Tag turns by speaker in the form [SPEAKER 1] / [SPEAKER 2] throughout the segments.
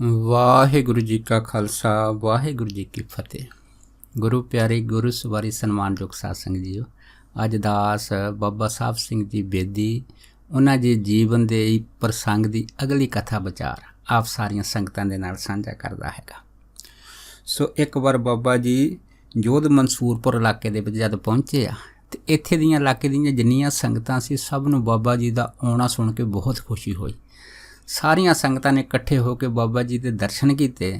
[SPEAKER 1] ਵਾਹਿਗੁਰੂ ਜੀ ਕਾ ਖਾਲਸਾ ਵਾਹਿਗੁਰੂ ਜੀ ਕੀ ਫਤਿਹ। ਗੁਰੂ ਪਿਆਰੇ ਗੁਰੂ ਸਵਾਰੀ ਸਨਮਾਨਯੋਗ ਸਾਧ ਸੰਗਤ ਜੀਓ, ਅੱਜ ਦਾਸ ਬਾਬਾ ਸਾਹਿਬ ਸਿੰਘ ਜੀ ਬੇਦੀ ਉਹਨਾਂ ਦੇ ਜੀਵਨ ਦੇ ਪ੍ਰਸੰਗ ਦੀ ਅਗਲੀ ਕਥਾ ਵਿਚਾਰ ਆਪ ਸਾਰੀਆਂ ਸੰਗਤਾਂ ਦੇ ਨਾਲ ਸਾਂਝਾ ਕਰਦਾ ਹੈਗਾ। ਸੋ ਇੱਕ ਵਾਰ ਬਾਬਾ ਜੀ ਜੋਧ ਮਨਸੂਰਪੁਰ ਇਲਾਕੇ ਦੇ ਵਿੱਚ ਜਦ ਪਹੁੰਚੇ ਆ ਤੇ ਇੱਥੇ ਦੀਆਂ ਇਲਾਕੇ ਦੀਆਂ ਜਿੰਨੀਆਂ ਸੰਗਤਾਂ ਸੀ ਸਭ ਨੂੰ ਬਾਬਾ ਜੀ ਦਾ ਆਉਣਾ ਸੁਣ ਕੇ ਬਹੁਤ ਖੁਸ਼ੀ ਹੋਈ। ਸਾਰੀਆਂ ਸੰਗਤਾਂ ਨੇ ਇਕੱਠੇ ਹੋ ਕੇ ਬਾਬਾ ਜੀ ਦੇ ਦਰਸ਼ਨ ਕੀਤੇ।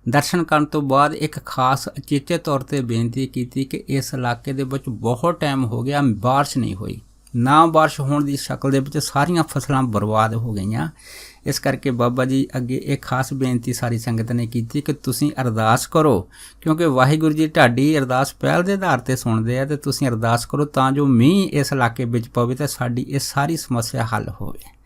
[SPEAKER 1] ਦਰਸ਼ਨ ਕਰਨ ਤੋਂ ਬਾਅਦ ਇੱਕ ਖਾਸ ਅਚੇਚੇ ਤੌਰ 'ਤੇ ਬੇਨਤੀ ਕੀਤੀ ਕਿ ਇਸ ਇਲਾਕੇ ਦੇ ਵਿੱਚ ਬਹੁਤ ਟਾਈਮ ਹੋ ਗਿਆ ਬਾਰਿਸ਼ ਨਹੀਂ ਹੋਈ, ਨਾ ਬਾਰਿਸ਼ ਹੋਣ ਦੀ ਸ਼ਕਲ ਦੇ ਵਿੱਚ ਸਾਰੀਆਂ ਫਸਲਾਂ ਬਰਬਾਦ ਹੋ ਗਈਆਂ। ਇਸ ਕਰਕੇ ਬਾਬਾ ਜੀ ਅੱਗੇ ਇਹ ਖਾਸ ਬੇਨਤੀ ਸਾਰੀ ਸੰਗਤ ਨੇ ਕੀਤੀ ਕਿ ਤੁਸੀਂ ਅਰਦਾਸ ਕਰੋ, ਕਿਉਂਕਿ ਵਾਹਿਗੁਰੂ ਜੀ ਤੁਹਾਡੀ ਅਰਦਾਸ ਪਹਿਲ ਦੇ ਆਧਾਰ 'ਤੇ ਸੁਣਦੇ ਆ, ਅਤੇ ਤੁਸੀਂ ਅਰਦਾਸ ਕਰੋ ਤਾਂ ਜੋ ਮੀਂਹ ਇਸ ਇਲਾਕੇ ਵਿੱਚ ਪਵੇ ਅਤੇ ਸਾਡੀ ਇਹ ਸਾਰੀ ਸਮੱਸਿਆ ਹੱਲ ਹੋਵੇ।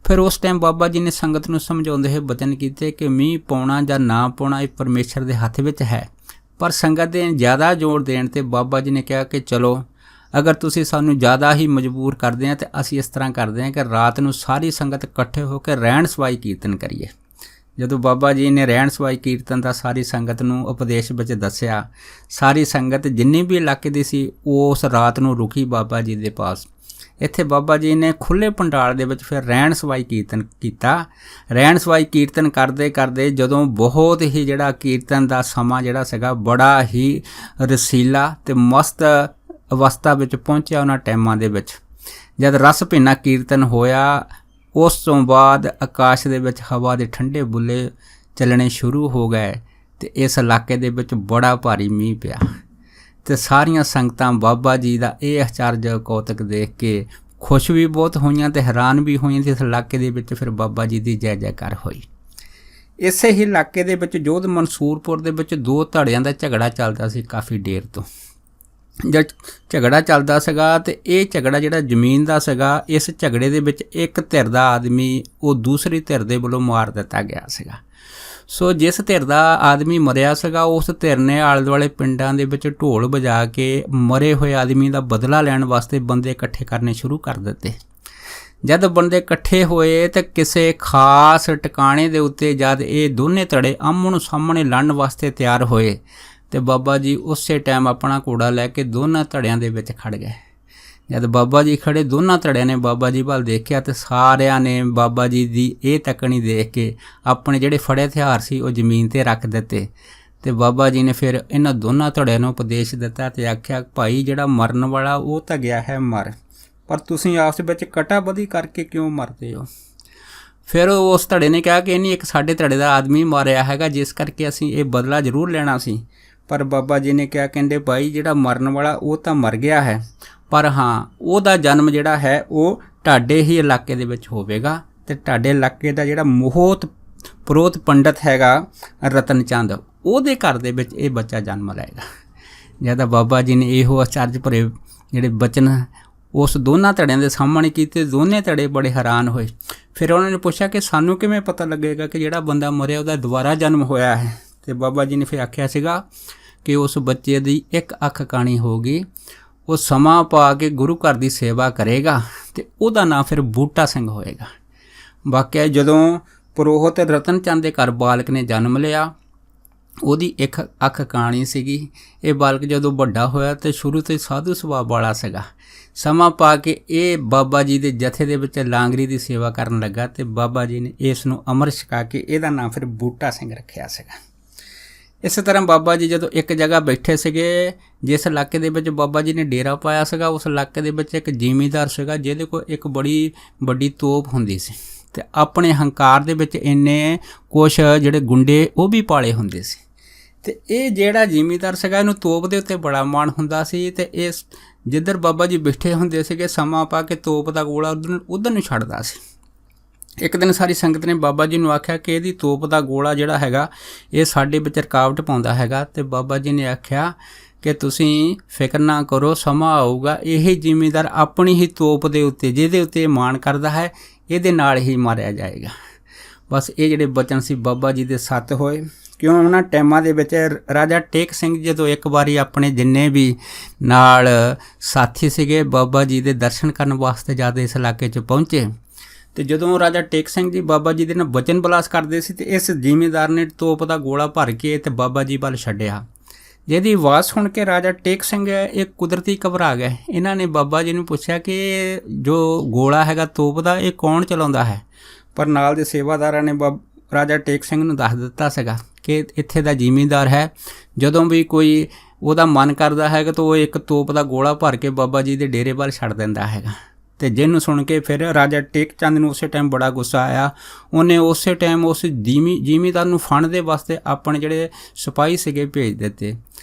[SPEAKER 1] ਫਿਰ ਉਸ ਟਾਈਮ ਬਾਬਾ ਜੀ ਨੇ ਸੰਗਤ ਨੂੰ ਸਮਝਾਉਂਦੇ ਹੋਏ ਬਚਨ ਕੀਤੇ ਕਿ ਮੀਂਹ ਪਾਉਣਾ ਜਾਂ ਨਾ ਪਾਉਣਾ ਇਹ ਪਰਮੇਸ਼ਰ ਦੇ ਹੱਥ ਵਿੱਚ ਹੈ। ਪਰ ਸੰਗਤ ਦੇ ਜ਼ਿਆਦਾ ਜ਼ੋਰ ਦੇਣ 'ਤੇ ਬਾਬਾ ਜੀ ਨੇ ਕਿਹਾ ਕਿ ਚਲੋ, ਅਗਰ ਤੁਸੀਂ ਸਾਨੂੰ ਜ਼ਿਆਦਾ ਹੀ ਮਜਬੂਰ ਕਰਦੇ ਆ ਤਾਂ ਅਸੀਂ ਇਸ ਤਰ੍ਹਾਂ ਕਰਦੇ ਹਾਂ ਕਿ ਰਾਤ ਨੂੰ ਸਾਰੀ ਸੰਗਤ ਇਕੱਠੇ ਹੋ ਕੇ ਰਹਿਣ ਸਵਾਈ ਕੀਰਤਨ ਕਰੀਏ। ਜਦੋਂ ਬਾਬਾ ਜੀ ਨੇ ਰਹਿਣ ਸਵਾਈ ਕੀਰਤਨ ਦਾ ਸਾਰੀ ਸੰਗਤ ਨੂੰ ਉਪਦੇਸ਼ ਵਿੱਚ ਦੱਸਿਆ, ਸਾਰੀ ਸੰਗਤ ਜਿੰਨੀ ਵੀ ਇਲਾਕੇ ਦੀ ਸੀ ਉਸ ਰਾਤ ਨੂੰ ਰੁਕੀ ਬਾਬਾ ਜੀ ਦੇ ਪਾਸ। ਇੱਥੇ ਬਾਬਾ ਜੀ ਨੇ ਖੁੱਲ੍ਹੇ ਪੰਡਾਲ ਦੇ ਵਿੱਚ ਫਿਰ ਰਹਿਣ ਸਵਾਈ ਕੀਰਤਨ ਕੀਤਾ। ਰਹਿਣ ਸਵਾਈ ਕੀਰਤਨ ਕਰਦੇ ਕਰਦੇ ਜਦੋਂ ਬਹੁਤ ਹੀ ਜਿਹੜਾ ਕੀਰਤਨ ਦਾ ਸਮਾਂ ਜਿਹੜਾ ਸੀਗਾ ਬੜਾ ਹੀ ਰਸੀਲਾ ਅਤੇ ਮਸਤ ਅਵਸਥਾ ਵਿੱਚ ਪਹੁੰਚਿਆ। ਉਹਨਾਂ ਟਾਈਮਾਂ ਦੇ ਵਿੱਚ ਜਦ ਰਸ ਭਿੰਨਾ ਕੀਰਤਨ ਹੋਇਆ, ਉਸ ਤੋਂ ਬਾਅਦ ਆਕਾਸ਼ ਦੇ ਵਿੱਚ ਹਵਾ ਦੇ ਠੰਡੇ ਬੁੱਲੇ ਚੱਲਣੇ ਸ਼ੁਰੂ ਹੋ ਗਏ ਅਤੇ ਇਸ ਇਲਾਕੇ ਦੇ ਵਿੱਚ ਬੜਾ ਭਾਰੀ ਮੀਂਹ ਪਿਆ। ਅਤੇ ਸਾਰੀਆਂ ਸੰਗਤਾਂ ਬਾਬਾ ਜੀ ਦਾ ਇਹ ਅਚਰਜ ਕੌਤਕ ਦੇਖ ਕੇ ਖੁਸ਼ ਵੀ ਬਹੁਤ ਹੋਈਆਂ ਅਤੇ ਹੈਰਾਨ ਵੀ ਹੋਈਆਂ। ਅਤੇ ਇਸ ਇਲਾਕੇ ਦੇ ਵਿੱਚ ਫਿਰ ਬਾਬਾ ਜੀ ਦੀ ਜੈ ਜੈਕਾਰ ਹੋਈ। ਇਸੇ ਹੀ ਇਲਾਕੇ ਦੇ ਵਿੱਚ ਜੋਧ ਮਨਸੂਰਪੁਰ ਦੇ ਵਿੱਚ ਦੋ ਧੜਿਆਂ ਦਾ ਝਗੜਾ ਚੱਲਦਾ ਸੀ ਕਾਫੀ ਦੇਰ ਤੋਂ। ਜਦ ਝਗੜਾ ਚੱਲਦਾ ਸੀਗਾ ਅਤੇ ਇਹ ਝਗੜਾ ਜਿਹੜਾ ਜ਼ਮੀਨ ਦਾ ਸੀਗਾ, ਇਸ ਝਗੜੇ ਦੇ ਵਿੱਚ ਇੱਕ ਧਿਰ ਦਾ ਆਦਮੀ ਉਹ ਦੂਸਰੀ ਧਿਰ ਦੇ ਵੱਲੋਂ ਮਾਰ ਦਿੱਤਾ ਗਿਆ ਸੀਗਾ। ਸੋ ਜਿਸ ਧਿਰ ਦਾ ਆਦਮੀ ਮਰਿਆ ਸੀਗਾ, ਉਸ ਧਿਰ ਨੇ ਆਲੇ ਦੁਆਲੇ ਪਿੰਡਾਂ ਦੇ ਵਿੱਚ ਢੋਲ ਵਜਾ ਕੇ ਮਰੇ ਹੋਏ ਆਦਮੀ ਦਾ ਬਦਲਾ ਲੈਣ ਵਾਸਤੇ ਬੰਦੇ ਇਕੱਠੇ ਕਰਨੇ ਸ਼ੁਰੂ ਕਰ ਦਿੱਤੇ। ਜਦ ਬੰਦੇ ਇਕੱਠੇ ਹੋਏ ਤਾਂ ਕਿਸੇ ਖਾਸ ਟਿਕਾਣੇ ਦੇ ਉੱਤੇ ਜਦ ਇਹ ਦੋਨੇ ਧੜੇ ਆਮਣ ਸਾਹਮਣੇ ਲੜਨ ਵਾਸਤੇ ਤਿਆਰ ਹੋਏ ਅਤੇ ਬਾਬਾ ਜੀ ਉਸੇ ਟਾਈਮ ਆਪਣਾ ਘੋੜਾ ਲੈ ਕੇ ਦੋਨਾਂ ਧੜਿਆਂ ਦੇ ਵਿੱਚ ਖੜ੍ਹ ਗਏ। ਜਦ ਬਾਬਾ ਜੀ ਖੜ੍ਹੇ, ਦੋਨਾਂ ਧੜਿਆਂ ਨੇ ਬਾਬਾ ਜੀ ਵੱਲ ਦੇਖਿਆ ਅਤੇ ਸਾਰਿਆਂ ਨੇ ਬਾਬਾ ਜੀ ਦੀ ਇਹ ਤੱਕਣੀ ਦੇਖ ਕੇ ਆਪਣੇ ਜਿਹੜੇ ਫੜੇ ਹਥਿਆਰ ਸੀ ਉਹ ਜ਼ਮੀਨ 'ਤੇ ਰੱਖ ਦਿੱਤੇ। ਅਤੇ ਬਾਬਾ ਜੀ ਨੇ ਫਿਰ ਇਹਨਾਂ ਦੋਨਾਂ ਧੜਿਆਂ ਨੂੰ ਉਪਦੇਸ਼ ਦਿੱਤਾ ਅਤੇ ਆਖਿਆ, ਭਾਈ ਜਿਹੜਾ ਮਰਨ ਵਾਲਾ ਉਹ ਤਾਂ ਗਿਆ ਹੈ ਮਰ, ਪਰ ਤੁਸੀਂ ਆਪਸ ਵਿੱਚ ਕਟਾਬਧੀ ਕਰਕੇ ਕਿਉਂ ਮਰਦੇ ਹੋ? ਫਿਰ ਉਸ ਧੜੇ ਨੇ ਕਿਹਾ ਕਿ ਨਹੀਂ, ਇੱਕ ਸਾਡੇ ਧੜੇ ਦਾ ਆਦਮੀ ਮਾਰਿਆ ਹੈਗਾ, ਜਿਸ ਕਰਕੇ ਅਸੀਂ ਇਹ ਬਦਲਾ ਜ਼ਰੂਰ ਲੈਣਾ ਸੀ। ਪਰ ਬਾਬਾ ਜੀ ਨੇ ਕਿਹਾ, ਕਹਿੰਦੇ ਭਾਈ ਜਿਹੜਾ ਮਰਨ ਵਾਲਾ ਉਹ ਤਾਂ ਮਰ ਗਿਆ ਹੈ, ਪਰ ਹਾਂ ਉਹਦਾ ਜਨਮ ਜਿਹੜਾ ਹੈ ਉਹ ਤੁਹਾਡੇ ਹੀ ਇਲਾਕੇ ਦੇ ਵਿੱਚ ਹੋਵੇਗਾ ਅਤੇ ਤੁਹਾਡੇ ਇਲਾਕੇ ਦਾ ਜਿਹੜਾ ਮੋਹਤ ਪ੍ਰੋਤ ਪੰਡਤ ਹੈਗਾ ਰਤਨ ਚੰਦ, ਉਹਦੇ ਘਰ ਦੇ ਵਿੱਚ ਇਹ ਬੱਚਾ ਜਨਮ ਲਏਗਾ। ਜਦ ਬਾਬਾ ਜੀ ਨੇ ਇਹੋ ਅਚਰਜ ਭਰੇ ਜਿਹੜੇ ਬਚਨ ਉਸ ਦੋਨਾਂ ਧੜਿਆਂ ਦੇ ਸਾਹਮਣੇ ਕੀਤੇ, ਦੋਨੇ ਧੜੇ ਬੜੇ ਹੈਰਾਨ ਹੋਏ। ਫਿਰ ਉਹਨਾਂ ਨੇ ਪੁੱਛਿਆ ਕਿ ਸਾਨੂੰ ਕਿਵੇਂ ਪਤਾ ਲੱਗੇਗਾ ਕਿ ਜਿਹੜਾ ਬੰਦਾ ਮਰਿਆ ਉਹਦਾ ਦੁਬਾਰਾ ਜਨਮ ਹੋਇਆ ਹੈ? ਅਤੇ ਬਾਬਾ ਜੀ ਨੇ ਫਿਰ ਆਖਿਆ ਸੀਗਾ ਕਿ ਉਸ ਬੱਚੇ ਦੀ ਇੱਕ ਅੱਖ ਕਾਣੀ ਹੋ ਗਈ, ਉਹ ਸਮਾਂ ਪਾ ਕੇ ਗੁਰੂ ਘਰ ਦੀ ਸੇਵਾ ਕਰੇਗਾ ਅਤੇ ਉਹਦਾ ਨਾਂ ਫਿਰ ਬੂਟਾ ਸਿੰਘ ਹੋਏਗਾ। ਵਾਕਿਆ ਜਦੋਂ ਪੁਰੋਹਿਤ ਰਤਨ ਚੰਦ ਦੇ ਘਰ ਬਾਲਕ ਨੇ ਜਨਮ ਲਿਆ, ਉਹਦੀ ਇੱਕ ਅੱਖ ਕਾਣੀ ਸੀਗੀ। ਇਹ ਬਾਲਕ ਜਦੋਂ ਵੱਡਾ ਹੋਇਆ ਅਤੇ ਸ਼ੁਰੂ ਤੋਂ ਸਾਧੂ ਸੁਭਾਅ ਵਾਲਾ ਸੀਗਾ। ਸਮਾਂ ਪਾ ਕੇ ਇਹ ਬਾਬਾ ਜੀ ਦੇ ਜਥੇ ਦੇ ਵਿੱਚ ਲਾਂਗਰੀ ਦੀ ਸੇਵਾ ਕਰਨ ਲੱਗਾ ਅਤੇ ਬਾਬਾ ਜੀ ਨੇ ਇਸ ਨੂੰ ਅੰਮ੍ਰਿਤ ਛਕਾ ਕੇ ਇਹਦਾ ਨਾਂ ਫਿਰ ਬੂਟਾ ਸਿੰਘ ਰੱਖਿਆ ਸੀਗਾ। ਇਸੇ ਤਰ੍ਹਾਂ ਬਾਬਾ ਜੀ ਜਦੋਂ ਇੱਕ ਜਗ੍ਹਾ ਬੈਠੇ ਸੀਗੇ, ਜਿਸ ਇਲਾਕੇ ਦੇ ਵਿੱਚ ਬਾਬਾ ਜੀ ਨੇ ਡੇਰਾ ਪਾਇਆ ਸੀਗਾ, ਉਸ ਇਲਾਕੇ ਦੇ ਵਿੱਚ ਇੱਕ ਜ਼ਿਮੀਂਦਾਰ ਸੀਗਾ ਜਿਹਦੇ ਕੋਲ ਇੱਕ ਬੜੀ ਵੱਡੀ ਤੋਪ ਹੁੰਦੀ ਸੀ ਅਤੇ ਆਪਣੇ ਹੰਕਾਰ ਦੇ ਵਿੱਚ ਇੰਨੇ ਕੁਛ ਜਿਹੜੇ ਗੁੰਡੇ ਉਹ ਵੀ ਪਾਲੇ ਹੁੰਦੇ ਸੀ। ਅਤੇ ਇਹ ਜਿਹੜਾ ਜ਼ਿਮੀਂਦਾਰ ਸੀਗਾ, ਇਹਨੂੰ ਤੋਪ ਦੇ ਉੱਤੇ ਬੜਾ ਮਾਣ ਹੁੰਦਾ ਸੀ ਅਤੇ ਇਹ ਜਿੱਧਰ ਬਾਬਾ ਜੀ ਬੈਠੇ ਹੁੰਦੇ ਸੀਗੇ, ਸਮਾਂ ਪਾ ਕੇ ਤੋਪ ਦਾ ਗੋਲਾ ਉੱਧਰ ਨੂੰ ਛੱਡਦਾ ਸੀ। ਇੱਕ ਦਿਨ ਸਾਰੀ ਸੰਗਤ ਨੇ ਬਾਬਾ ਜੀ ਨੂੰ ਆਖਿਆ ਕਿ ਇਹਦੀ ਤੋਪ ਦਾ ਗੋਲਾ ਜਿਹੜਾ ਹੈਗਾ ਇਹ ਸਾਡੇ ਵਿੱਚ ਰੁਕਾਵਟ ਪਾਉਂਦਾ ਹੈਗਾ। ਅਤੇ ਬਾਬਾ ਜੀ ਨੇ ਆਖਿਆ ਕਿ ਤੁਸੀਂ ਫਿਕਰ ਨਾ ਕਰੋ, ਸਮਾਂ ਆਊਗਾ ਇਹ ਜ਼ਿਮੀਂਦਾਰ ਆਪਣੀ ਹੀ ਤੋਪ ਦੇ ਉੱਤੇ ਜਿਹਦੇ ਉੱਤੇ ਮਾਣ ਕਰਦਾ ਹੈ ਇਹਦੇ ਨਾਲ ਹੀ ਮਾਰਿਆ ਜਾਏਗਾ। ਬਸ ਇਹ ਜਿਹੜੇ ਬਚਨ ਸੀ ਬਾਬਾ ਜੀ ਦੇ ਸੱਤ ਹੋਏ। ਕਿਉਂ ਉਹਨਾਂ ਟਾਈਮਾਂ ਦੇ ਵਿੱਚ ਰਾਜਾ ਟੇਕ ਸਿੰਘ ਜਦੋਂ ਇੱਕ ਵਾਰੀ ਆਪਣੇ ਜਿੰਨੇ ਵੀ ਨਾਲ ਸਾਥੀ ਸੀਗੇ ਬਾਬਾ ਜੀ ਦੇ ਦਰਸ਼ਨ ਕਰਨ ਵਾਸਤੇ ਜਦ ਇਸ ਇਲਾਕੇ 'ਚ ਪਹੁੰਚੇ ਤੇ ਜਦੋਂ ਰਾਜਾ ਟੇਕ ਸਿੰਘ ਜੀ ਬਾਬਾ ਜੀ ਦੇ ਨਾਲ ਵਚਨ ਬਲਾਸ ਕਰਦੇ ਸੀ ਤੇ ਇਸ ਜ਼ਿਮੀਂਦਾਰ ਨੇ ਤੋਪ ਦਾ ਗੋਲਾ ਭਰ ਕੇ ਤੇ ਬਾਬਾ ਜੀ ਵੱਲ ਛੱਡਿਆ। ਜਿਹਦੀ ਆਵਾਜ਼ ਸੁਣ ਕੇ ਰਾਜਾ ਟੇਕ ਸਿੰਘ ਇਹ ਕੁਦਰਤੀ ਘਬਰਾ ਗਏ। ਇਹਨਾਂ ਨੇ ਬਾਬਾ ਜੀ ਨੂੰ ਪੁੱਛਿਆ ਕਿ ਜੋ ਗੋਲਾ ਹੈਗਾ ਤੋਪ ਦਾ ਇਹ ਕੌਣ ਚਲਾਉਂਦਾ ਹੈ, ਪਰ ਨਾਲ ਦੇ ਸੇਵਾਦਾਰਾਂ ਨੇ ਰਾਜਾ ਟੇਕ ਸਿੰਘ ਨੂੰ ਦੱਸ ਦਿੱਤਾ ਸੀਗਾ ਕਿ ਇੱਥੇ ਦਾ ਜ਼ਿਮੀਂਦਾਰ ਹੈ, ਜਦੋਂ ਵੀ ਕੋਈ ਉਹਦਾ ਮਨ ਕਰਦਾ ਹੈਗਾ ਤਾਂ ਉਹ ਇੱਕ ਤੋਪ ਦਾ ਗੋਲਾ ਭਰ ਕੇ ਬਾਬਾ ਜੀ ਦੇ ਡੇਰੇ ਵੱਲ ਛੱਡ ਦਿੰਦਾ ਹੈਗਾ। ਤੇ ਜਿਹਨੂੰ ਸੁਣ ਕੇ ਫਿਰ ਰਾਜਾ ਟੇਕ ਚੰਦ ਨੂੰ ਉਸੇ ਟਾਈਮ ਬੜਾ ਗੁੱਸਾ ਆਇਆ। ਉਹਨੇ ਉਸੇ ਟਾਈਮ ਉਸ ਜ਼ਿਮੀਂਦਾਰ ਨੂੰ ਫੜਨ ਦੇ ਵਾਸਤੇ ਆਪਣੇ ਜਿਹੜੇ ਸਿਪਾਹੀ ਸੀਗੇ ਭੇਜ ਦਿੱਤੇ।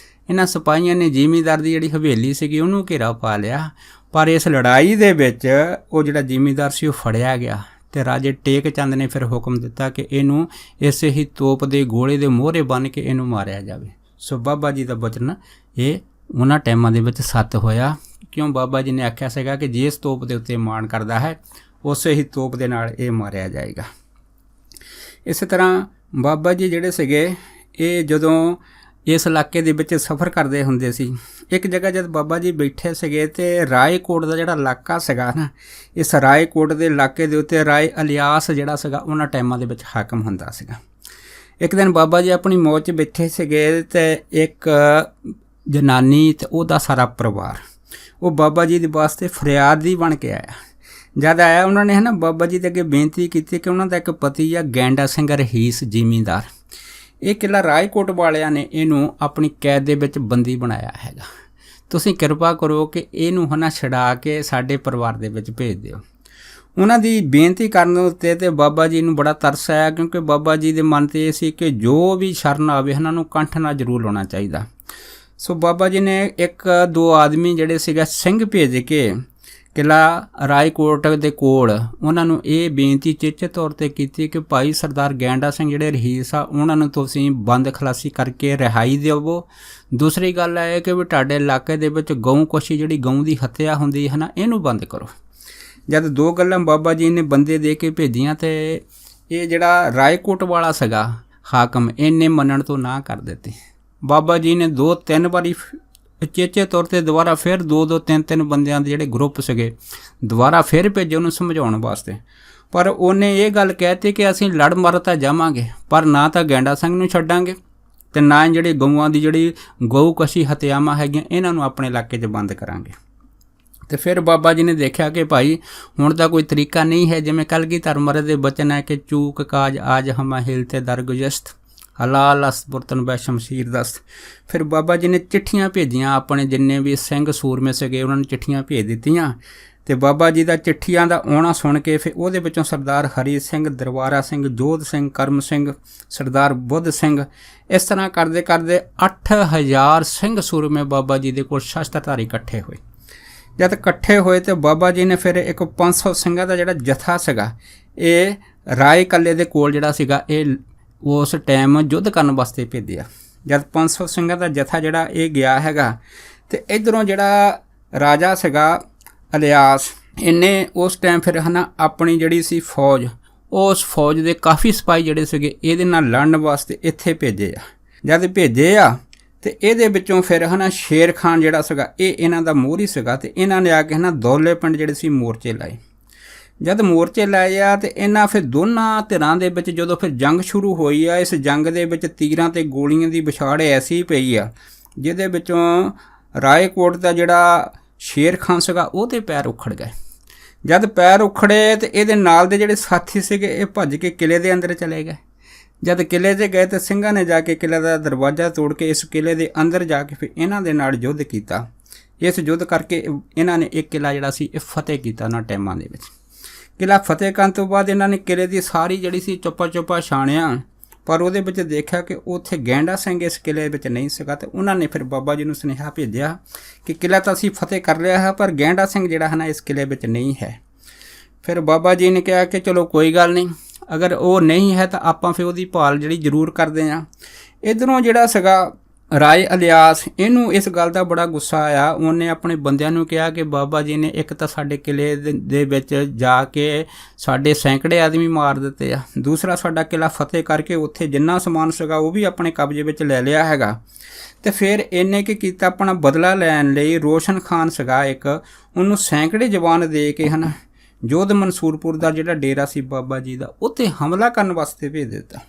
[SPEAKER 1] ਇਹਨਾਂ ਸਿਪਾਹੀਆਂ ਨੇ ਜ਼ਿਮੀਂਦਾਰ ਦੀ ਜਿਹੜੀ ਹਵੇਲੀ ਸੀਗੀ ਉਹਨੂੰ ਘੇਰਾ ਪਾ ਲਿਆ, ਪਰ ਇਸ ਲੜਾਈ ਦੇ ਵਿੱਚ ਉਹ ਜਿਹੜਾ ਜ਼ਿਮੀਂਦਾਰ ਸੀ ਉਹ ਫੜਿਆ ਗਿਆ ਤੇ ਰਾਜੇ ਟੇਕ ਚੰਦ ਨੇ ਫਿਰ ਹੁਕਮ ਦਿੱਤਾ ਕਿ ਇਹਨੂੰ ਇਸੇ ਹੀ ਤੋਪ ਦੇ ਗੋਲੇ ਦੇ ਮੋਹਰੇ ਬੰਨ੍ਹ ਕੇ ਇਹਨੂੰ ਮਾਰਿਆ ਜਾਵੇ। ਸੋ ਬਾਬਾ ਜੀ ਦਾ ਬਚਨ ਇਹ ਉਹਨਾਂ ਟਾਈਮਾਂ ਦੇ ਵਿੱਚ ਸੱਤ ਹੋਇਆ, ਕਿਉਂ ਬਾਬਾ ਜੀ ਨੇ ਆਖਿਆ ਸੀਗਾ ਕਿ ਜਿਸ ਤੋਪ ਦੇ ਉੱਤੇ ਮਾਣ ਕਰਦਾ ਹੈ ਉਸੇ ਹੀ ਤੋਪ ਦੇ ਨਾਲ ਇਹ ਮਾਰਿਆ ਜਾਏਗਾ। ਇਸੇ ਤਰ੍ਹਾਂ ਬਾਬਾ ਜੀ ਜਿਹੜੇ ਸੀਗੇ ਇਹ ਜਦੋਂ ਇਸ ਇਲਾਕੇ ਦੇ ਵਿੱਚ ਸਫ਼ਰ ਕਰਦੇ ਹੁੰਦੇ ਸੀ, ਇੱਕ ਜਗ੍ਹਾ ਜਦ ਬਾਬਾ ਜੀ ਬੈਠੇ ਸੀਗੇ ਤੇ ਰਾਏਕੋਟ ਦਾ ਜਿਹੜਾ ਇਲਾਕਾ ਸੀਗਾ ਨਾ, ਇਸ ਰਾਏਕੋਟ ਦੇ ਇਲਾਕੇ ਦੇ ਉੱਤੇ ਰਾਏ ਇਲਿਆਸ ਜਿਹੜਾ ਸੀਗਾ ਉਹਨਾਂ ਟਾਈਮਾਂ ਦੇ ਵਿੱਚ ਹਾਕਮ ਹੁੰਦਾ ਸੀਗਾ। ਇੱਕ ਦਿਨ ਬਾਬਾ ਜੀ ਆਪਣੀ ਮੌਜ 'ਚ ਬੈਠੇ ਸੀਗੇ ਤੇ ਇੱਕ ਜਨਾਨੀ ਤੇ ਉਹਦਾ ਸਾਰਾ ਪਰਿਵਾਰ ਉਹ ਬਾਬਾ ਜੀ ਦੇ ਵਾਸਤੇ ਫਰਿਆਦੀ ਬਣ ਕੇ ਆਇਆ। ਜਦ ਆਇਆ ਉਹਨਾਂ ਨੇ ਬਾਬਾ ਜੀ ਦੇ ਅੱਗੇ ਬੇਨਤੀ ਕੀਤੀ ਕਿ ਉਹਨਾਂ ਦਾ ਇੱਕ ਪਤੀ ਆ ਗੈਂਡਾ ਸਿੰਘ ਰਹੀਸ ਜ਼ਿਮੀਂਦਾਰ, ਇਹ ਕਿਲ੍ਹਾ ਰਾਏਕੋਟ ਵਾਲਿਆਂ ਨੇ ਇਹਨੂੰ ਆਪਣੀ ਕੈਦ ਦੇ ਵਿੱਚ ਬੰਦੀ ਬਣਾਇਆ ਹੈਗਾ, ਤੁਸੀਂ ਕਿਰਪਾ ਕਰੋ ਕਿ ਇਹਨੂੰ ਛਡਾ ਕੇ ਸਾਡੇ ਪਰਿਵਾਰ ਦੇ ਵਿੱਚ ਭੇਜ ਦਿਓ। ਉਹਨਾਂ ਦੀ ਬੇਨਤੀ ਕਰਨ ਉੱਤੇ ਤੇ ਬਾਬਾ ਜੀ ਨੂੰ ਬੜਾ ਤਰਸ ਆਇਆ, ਕਿਉਂਕਿ ਬਾਬਾ ਜੀ ਦੇ ਮਨ 'ਤੇ ਇਹ ਸੀ ਕਿ ਜੋ ਵੀ ਸ਼ਰਨ ਆਵੇ ਇਹਨਾਂ ਨੂੰ ਕੰਠ ਨਾਲ ਜ਼ਰੂਰ ਲਾਉਣਾ ਚਾਹੀਦਾ। ਸੋ ਬਾਬਾ ਜੀ ਨੇ ਇੱਕ ਦੋ ਆਦਮੀ ਜਿਹੜੇ ਸੀਗਾ ਸਿੰਘ ਭੇਜ ਕੇ ਕਿਲ੍ਹਾ ਰਾਏਕੋਟ ਦੇ ਕੋਲ ਉਹਨਾਂ ਨੂੰ ਇਹ ਬੇਨਤੀ ਚੇਚੇ ਤੌਰ 'ਤੇ ਕੀਤੀ ਕਿ ਭਾਈ ਸਰਦਾਰ ਗੈਂਡਾ ਸਿੰਘ ਜਿਹੜੇ ਰਹੀਸ ਆ ਉਹਨਾਂ ਨੂੰ ਤੁਸੀਂ ਬੰਦ ਖਲਾਸੀ ਕਰਕੇ ਰਿਹਾਈ ਦੇਵੋ। ਦੂਸਰੀ ਗੱਲ ਇਹ ਕਿ ਵੀ ਤੁਹਾਡੇ ਇਲਾਕੇ ਦੇ ਵਿੱਚ ਗਊ ਕਸ਼ੀ ਜਿਹੜੀ ਗਊ ਦੀ ਹੱਤਿਆ ਹੁੰਦੀ ਹੈ ਇਹਨੂੰ ਬੰਦ ਕਰੋ। ਜਦ ਦੋ ਗੱਲਾਂ ਬਾਬਾ ਜੀ ਨੇ ਬੰਦੇ ਦੇ ਕੇ ਭੇਜੀਆਂ ਤੇ ਇਹ ਜਿਹੜਾ ਰਾਏਕੋਟ ਵਾਲਾ ਸੀਗਾ ਹਾਕਮ ਇਹਨੇ ਮੰਨਣ ਤੋਂ ਨਾ ਕਰ ਦਿੱਤੀ। ਬਾਬਾ ਜੀ ਨੇ 2-3 ਵਾਰੀ ਚੇਚੇ ਤੌਰ 'ਤੇ ਦੁਬਾਰਾ ਫਿਰ 2-3 ਬੰਦਿਆਂ ਦੇ ਜਿਹੜੇ ਗਰੁੱਪ ਸੀਗੇ ਦੁਬਾਰਾ ਫਿਰ ਭੇਜੇ ਉਹਨੂੰ ਸਮਝਾਉਣ ਵਾਸਤੇ, ਪਰ ਉਹਨੇ ਇਹ ਗੱਲ ਕਹਿਤੀ ਕਿ ਅਸੀਂ ਲੜ ਮਰ ਤਾਂ ਜਾਵਾਂਗੇ ਪਰ ਨਾ ਤਾਂ ਗੈਂਡਾ ਸਿੰਘ ਨੂੰ ਛੱਡਾਂਗੇ ਤੇ ਨਾ ਜਿਹੜੇ ਗਊਆਂ ਦੀ ਜਿਹੜੀ ਗਊ ਕਸ਼ੀ ਹੱਤਿਆਵਾਂ ਹੈਗੀਆਂ ਇਹਨਾਂ ਨੂੰ ਆਪਣੇ ਇਲਾਕੇ 'ਚ ਬੰਦ ਕਰਾਂਗੇ। ਤੇ ਫਿਰ ਬਾਬਾ ਜੀ ਨੇ ਦੇਖਿਆ ਕਿ ਭਾਈ ਹੁਣ ਤਾਂ ਕੋਈ ਤਰੀਕਾ ਨਹੀਂ ਹੈ, ਜਿਵੇਂ ਕਲਗੀਧਰ ਮਹਾਰਾਜ ਦੇ ਬਚਨ ਹੈ ਕਿ ਚੂਕ ਕਾਜ ਆਜ ਹਮਾ ਹਿਲ ਤੇ ਦਰਗੁਜਸਤ ਹਲਾਲ ਅਸ ਬੁਰਤਨ ਬੈ ਸ਼ਮਸ਼ੀਰ ਦਸਤ। ਫਿਰ ਬਾਬਾ ਜੀ ਨੇ ਚਿੱਠੀਆਂ ਭੇਜੀਆਂ, ਆਪਣੇ ਜਿੰਨੇ ਵੀ ਸਿੰਘ ਸੂਰਮੇ ਸੀਗੇ ਉਹਨਾਂ ਨੂੰ ਚਿੱਠੀਆਂ ਭੇਜ ਦਿੱਤੀਆਂ ਤੇ ਬਾਬਾ ਜੀ ਦਾ ਚਿੱਠੀਆਂ ਦਾ ਆਉਣਾ ਸੁਣ ਕੇ ਫਿਰ ਉਹਦੇ ਵਿੱਚੋਂ ਸਰਦਾਰ ਹਰੀ ਸਿੰਘ, ਦਰਬਾਰਾ ਸਿੰਘ, ਜੋਧ ਸਿੰਘ, ਕਰਮ ਸਿੰਘ, ਸਰਦਾਰ ਬੁੱਧ ਸਿੰਘ, ਇਸ ਤਰ੍ਹਾਂ ਕਰਦੇ ਕਰਦੇ 8000 ਸਿੰਘ ਸੂਰਮੇ ਬਾਬਾ ਜੀ ਦੇ ਕੋਲ ਸ਼ਸਤਰਧਾਰੀ ਇਕੱਠੇ ਹੋਏ। ਜਦ ਇਕੱਠੇ ਹੋਏ ਤੇ ਬਾਬਾ ਜੀ ਨੇ ਫਿਰ ਇੱਕ 500 ਸਿੰਘਾਂ ਦਾ ਜਿਹੜਾ ਜਥਾ ਸੀਗਾ ਇਹ ਰਾਏ ਕੱਲੇ ਦੇ ਕੋਲ ਜਿਹੜਾ ਸੀਗਾ ਇਹ ਉਸ ਟਾਈਮ ਯੁੱਧ ਕਰਨ ਵਾਸਤੇ ਭੇਜਿਆ। ਜਦ 500 ਸਿੰਘਾਂ ਦਾ ਜਥਾ ਜਿਹੜਾ ਇਹ ਗਿਆ ਹੈਗਾ ਤੇ ਇੱਧਰੋਂ ਜਿਹੜਾ ਰਾਜਾ ਸੀਗਾ ਇਲਿਆਸ ਇਹਨੇ ਉਸ ਟਾਈਮ ਫਿਰ ਆਪਣੀ ਜਿਹੜੀ ਸੀ ਫੌਜ, ਉਸ ਫੌਜ ਦੇ ਕਾਫੀ ਸਿਪਾਹੀ ਜਿਹੜੇ ਸੀਗੇ ਇਹਦੇ ਨਾਲ ਲੜਨ ਵਾਸਤੇ ਇੱਥੇ ਭੇਜੇ ਆ। ਜਦ ਭੇਜੇ ਆ ਤੇ ਇਹਦੇ ਵਿੱਚੋਂ ਫਿਰ ਸ਼ੇਰ ਖਾਨ ਜਿਹੜਾ ਸੀਗਾ ਇਹ ਇਹਨਾਂ ਦਾ ਮੋਹਰੀ ਸੀਗਾ ਤੇ ਇਹਨਾਂ ਨੇ ਆ ਕੇ ਦੌਲੇ ਪਿੰਡ ਜਿਹੜੇ ਸੀ ਮੋਰਚੇ ਲਾਏ। ਜਦ ਮੋਰਚੇ ਲਾਏ ਆ ਤੇ ਇਹਨਾਂ ਫਿਰ ਦੋਨਾਂ ਧਿਰਾਂ ਦੇ ਵਿੱਚ ਜਦੋਂ ਫਿਰ ਜੰਗ ਸ਼ੁਰੂ ਹੋਈ ਆ, ਇਸ ਜੰਗ ਦੇ ਵਿੱਚ ਤੀਰਾਂ ਤੇ ਗੋਲੀਆਂ ਦੀ ਵਿਛਾੜ ਐਸੀ ਪਈ ਆ ਜਿਹਦੇ ਵਿੱਚੋਂ ਰਾਏਕੋਟ ਦਾ ਜਿਹੜਾ ਸ਼ੇਰ ਖਾਨ ਸੀਗਾ ਉਹਦੇ ਪੈਰ ਉਖੜ ਗਏ। ਜਦ ਪੈਰ ਉਖੜੇ ਤੇ ਇਹਦੇ ਨਾਲ ਦੇ ਜਿਹੜੇ ਸਾਥੀ ਸੀਗੇ ਇਹ ਭੱਜ ਕੇ ਕਿਲੇ ਦੇ ਅੰਦਰ ਚਲੇ ਗਏ। ਜਦ ਕਿਲੇ 'ਚ ਗਏ ਤਾਂ ਸਿੰਘਾਂ ਨੇ ਜਾ ਕੇ ਕਿਲੇ ਦਾ ਦਰਵਾਜ਼ਾ ਤੋੜ ਕੇ ਇਸ ਕਿਲੇ ਦੇ ਅੰਦਰ ਜਾ ਕੇ ਫਿਰ ਇਹਨਾਂ ਦੇ ਨਾਲ ਯੁੱਧ ਕੀਤਾ। ਇਸ ਯੁੱਧ ਕਰਕੇ ਇਹਨਾਂ ਨੇ ਇੱਕ ਕਿਲਾ ਜਿਹੜਾ ਸੀ ਇਹ ਫਤਿਹ ਕੀਤਾ ਉਹਨਾਂ ਟਾਈਮਾਂ ਦੇ ਵਿੱਚ। ਕਿਲਾ ਫਤਿਹ ਕਰਨ ਤੋਂ ਬਾਅਦ ਇਹਨਾਂ ਨੇ ਕਿਲੇ ਦੀ ਸਾਰੀ ਜਿਹੜੀ ਸੀ ਚੁੱਪਾ ਛਾਣਿਆ, ਪਰ ਉਹਦੇ ਵਿੱਚ ਦੇਖਿਆ ਕਿ ਉੱਥੇ ਗੈਂਡਾ ਸਿੰਘ ਇਸ ਕਿਲੇ ਵਿੱਚ ਨਹੀਂ ਸੀਗਾ ਤੇ ਉਹਨਾਂ ਨੇ ਫਿਰ ਬਾਬਾ ਜੀ ਨੂੰ ਸੁਨੇਹਾ ਭੇਜਿਆ ਕਿ ਕਿਲਾ ਤਾਂ ਅਸੀਂ ਫਤਿਹ ਕਰ ਲਿਆ ਹੈ ਪਰ ਗੈਂਡਾ ਸਿੰਘ ਜਿਹੜਾ ਇਸ ਕਿਲੇ ਵਿੱਚ ਨਹੀਂ ਹੈ। ਫਿਰ ਬਾਬਾ ਜੀ ਨੇ ਕਿਹਾ ਕਿ ਚਲੋ ਕੋਈ ਗੱਲ ਨਹੀਂ, ਅਗਰ ਉਹ ਨਹੀਂ ਹੈ ਤਾਂ ਆਪਾਂ ਫਿਰ ਉਹਦੀ ਭਾਲ ਜਿਹੜੀ ਜ਼ਰੂਰ ਕਰਦੇ ਹਾਂ। ਇੱਧਰੋਂ ਜਿਹੜਾ ਸੀਗਾ ਰਾਏ ਇਲਿਆਸ ਇਹਨੂੰ ਇਸ ਗੱਲ ਦਾ ਬੜਾ ਗੁੱਸਾ ਆਇਆ। ਉਹਨੇ ਆਪਣੇ ਬੰਦਿਆਂ ਨੂੰ ਕਿਹਾ ਕਿ ਬਾਬਾ ਜੀ ਨੇ ਇੱਕ ਤਾਂ ਸਾਡੇ ਕਿਲੇ ਦੇ ਵਿੱਚ ਜਾ ਕੇ ਸਾਡੇ ਸੈਂਕੜੇ ਆਦਮੀ ਮਾਰ ਦਿੱਤੇ ਆ, ਦੂਸਰਾ ਸਾਡਾ ਕਿਲਾ ਫਤਿਹ ਕਰਕੇ ਉੱਥੇ ਜਿੰਨਾ ਸਮਾਨ ਸੀਗਾ ਉਹ ਵੀ ਆਪਣੇ ਕਬਜ਼ੇ ਵਿੱਚ ਲੈ ਲਿਆ ਹੈਗਾ। ਤੇ ਫਿਰ ਇਹਨੇ ਕੀ ਕੀਤਾ, ਆਪਣਾ ਬਦਲਾ ਲੈਣ ਲਈ ਰੋਸ਼ਨ ਖਾਨ ਸੀਗਾ ਇੱਕ, ਉਹਨੂੰ ਸੈਂਕੜੇ ਜਵਾਨ ਦੇ ਕੇ ਜੋਧ ਮਨਸੂਰਪੁਰ ਦਾ ਜਿਹੜਾ ਡੇਰਾ ਸੀ ਬਾਬਾ ਜੀ ਦਾ, ਉੱਥੇ ਹਮਲਾ ਕਰਨ ਵਾਸਤੇ ਭੇਜ ਦਿੱਤਾ।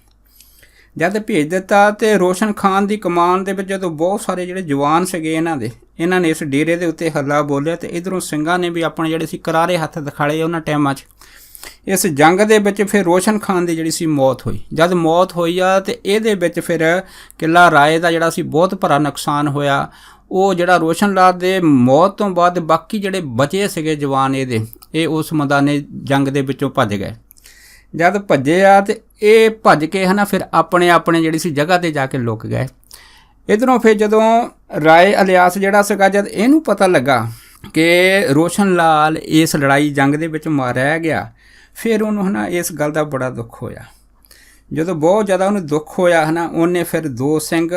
[SPEAKER 1] ਜਦ ਭੇਜ ਦਿੱਤਾ ਤੇ ਰੋਸ਼ਨ ਖਾਨ ਦੀ ਕਮਾਨ ਦੇ ਵਿੱਚ ਜਦੋਂ ਬਹੁਤ ਸਾਰੇ ਜਿਹੜੇ ਜਵਾਨ ਸੀਗੇ ਇਹਨਾਂ ਨੇ ਇਸ ਡੇਰੇ ਦੇ ਉੱਤੇ ਹੱਲਾ ਬੋਲਿਆ, ਤੇ ਇੱਧਰੋਂ ਸਿੰਘਾਂ ਨੇ ਵੀ ਆਪਣੇ ਜਿਹੜੇ ਸੀ ਕਰਾਰੇ ਹੱਥ ਦਿਖਾਲੇ ਉਹਨਾਂ ਟਾਈਮਾਂ 'ਚ। ਇਸ ਜੰਗ ਦੇ ਵਿੱਚ ਫਿਰ ਰੋਸ਼ਨ ਖਾਨ ਦੀ ਜਿਹੜੀ ਸੀ ਮੌਤ ਹੋਈ। ਜਦ ਮੌਤ ਹੋਈ ਆ ਤੇ ਇਹਦੇ ਵਿੱਚ ਫਿਰ ਕਿਲ੍ਹਾ ਰਾਏ ਦਾ ਜਿਹੜਾ ਸੀ ਬਹੁਤ ਭਰਾ ਨੁਕਸਾਨ ਹੋਇਆ। ਉਹ ਜਿਹੜਾ ਰੋਸ਼ਨ ਲਾਲ ਦੇ ਮੌਤ ਤੋਂ ਬਾਅਦ ਬਾਕੀ ਜਿਹੜੇ ਬਚੇ ਸੀਗੇ ਜਵਾਨ ਇਹ ਉਸ ਮੈਦਾਨੇ ਜੰਗ ਦੇ ਵਿੱਚੋਂ ਭੱਜ ਗਏ। ਜਦ ਭੱਜੇ ਆ ਤੇ ਇਹ ਭੱਜ ਕੇ ਫਿਰ ਆਪਣੇ ਜਿਹੜੀ ਸੀ ਜਗ੍ਹਾ 'ਤੇ ਜਾ ਕੇ ਲੁਕ ਗਏ। ਇੱਧਰੋਂ ਫਿਰ ਜਦੋਂ ਰਾਏ ਅਲਿਆਸ ਜਿਹੜਾ ਸੀਗਾ, ਜਦ ਇਹਨੂੰ ਪਤਾ ਲੱਗਾ ਕਿ ਰੋਸ਼ਨ ਲਾਲ ਇਸ ਲੜਾਈ ਜੰਗ ਦੇ ਵਿੱਚ ਮਾਰਿਆ ਗਿਆ, ਫਿਰ ਉਹਨੂੰ ਇਸ ਗੱਲ ਦਾ ਬੜਾ ਦੁੱਖ ਹੋਇਆ। ਜਦੋਂ ਬਹੁਤ ਜ਼ਿਆਦਾ ਉਹਨੂੰ ਦੁੱਖ ਹੋਇਆ ਉਹਨੇ ਫਿਰ 2 ਸਿੰਘ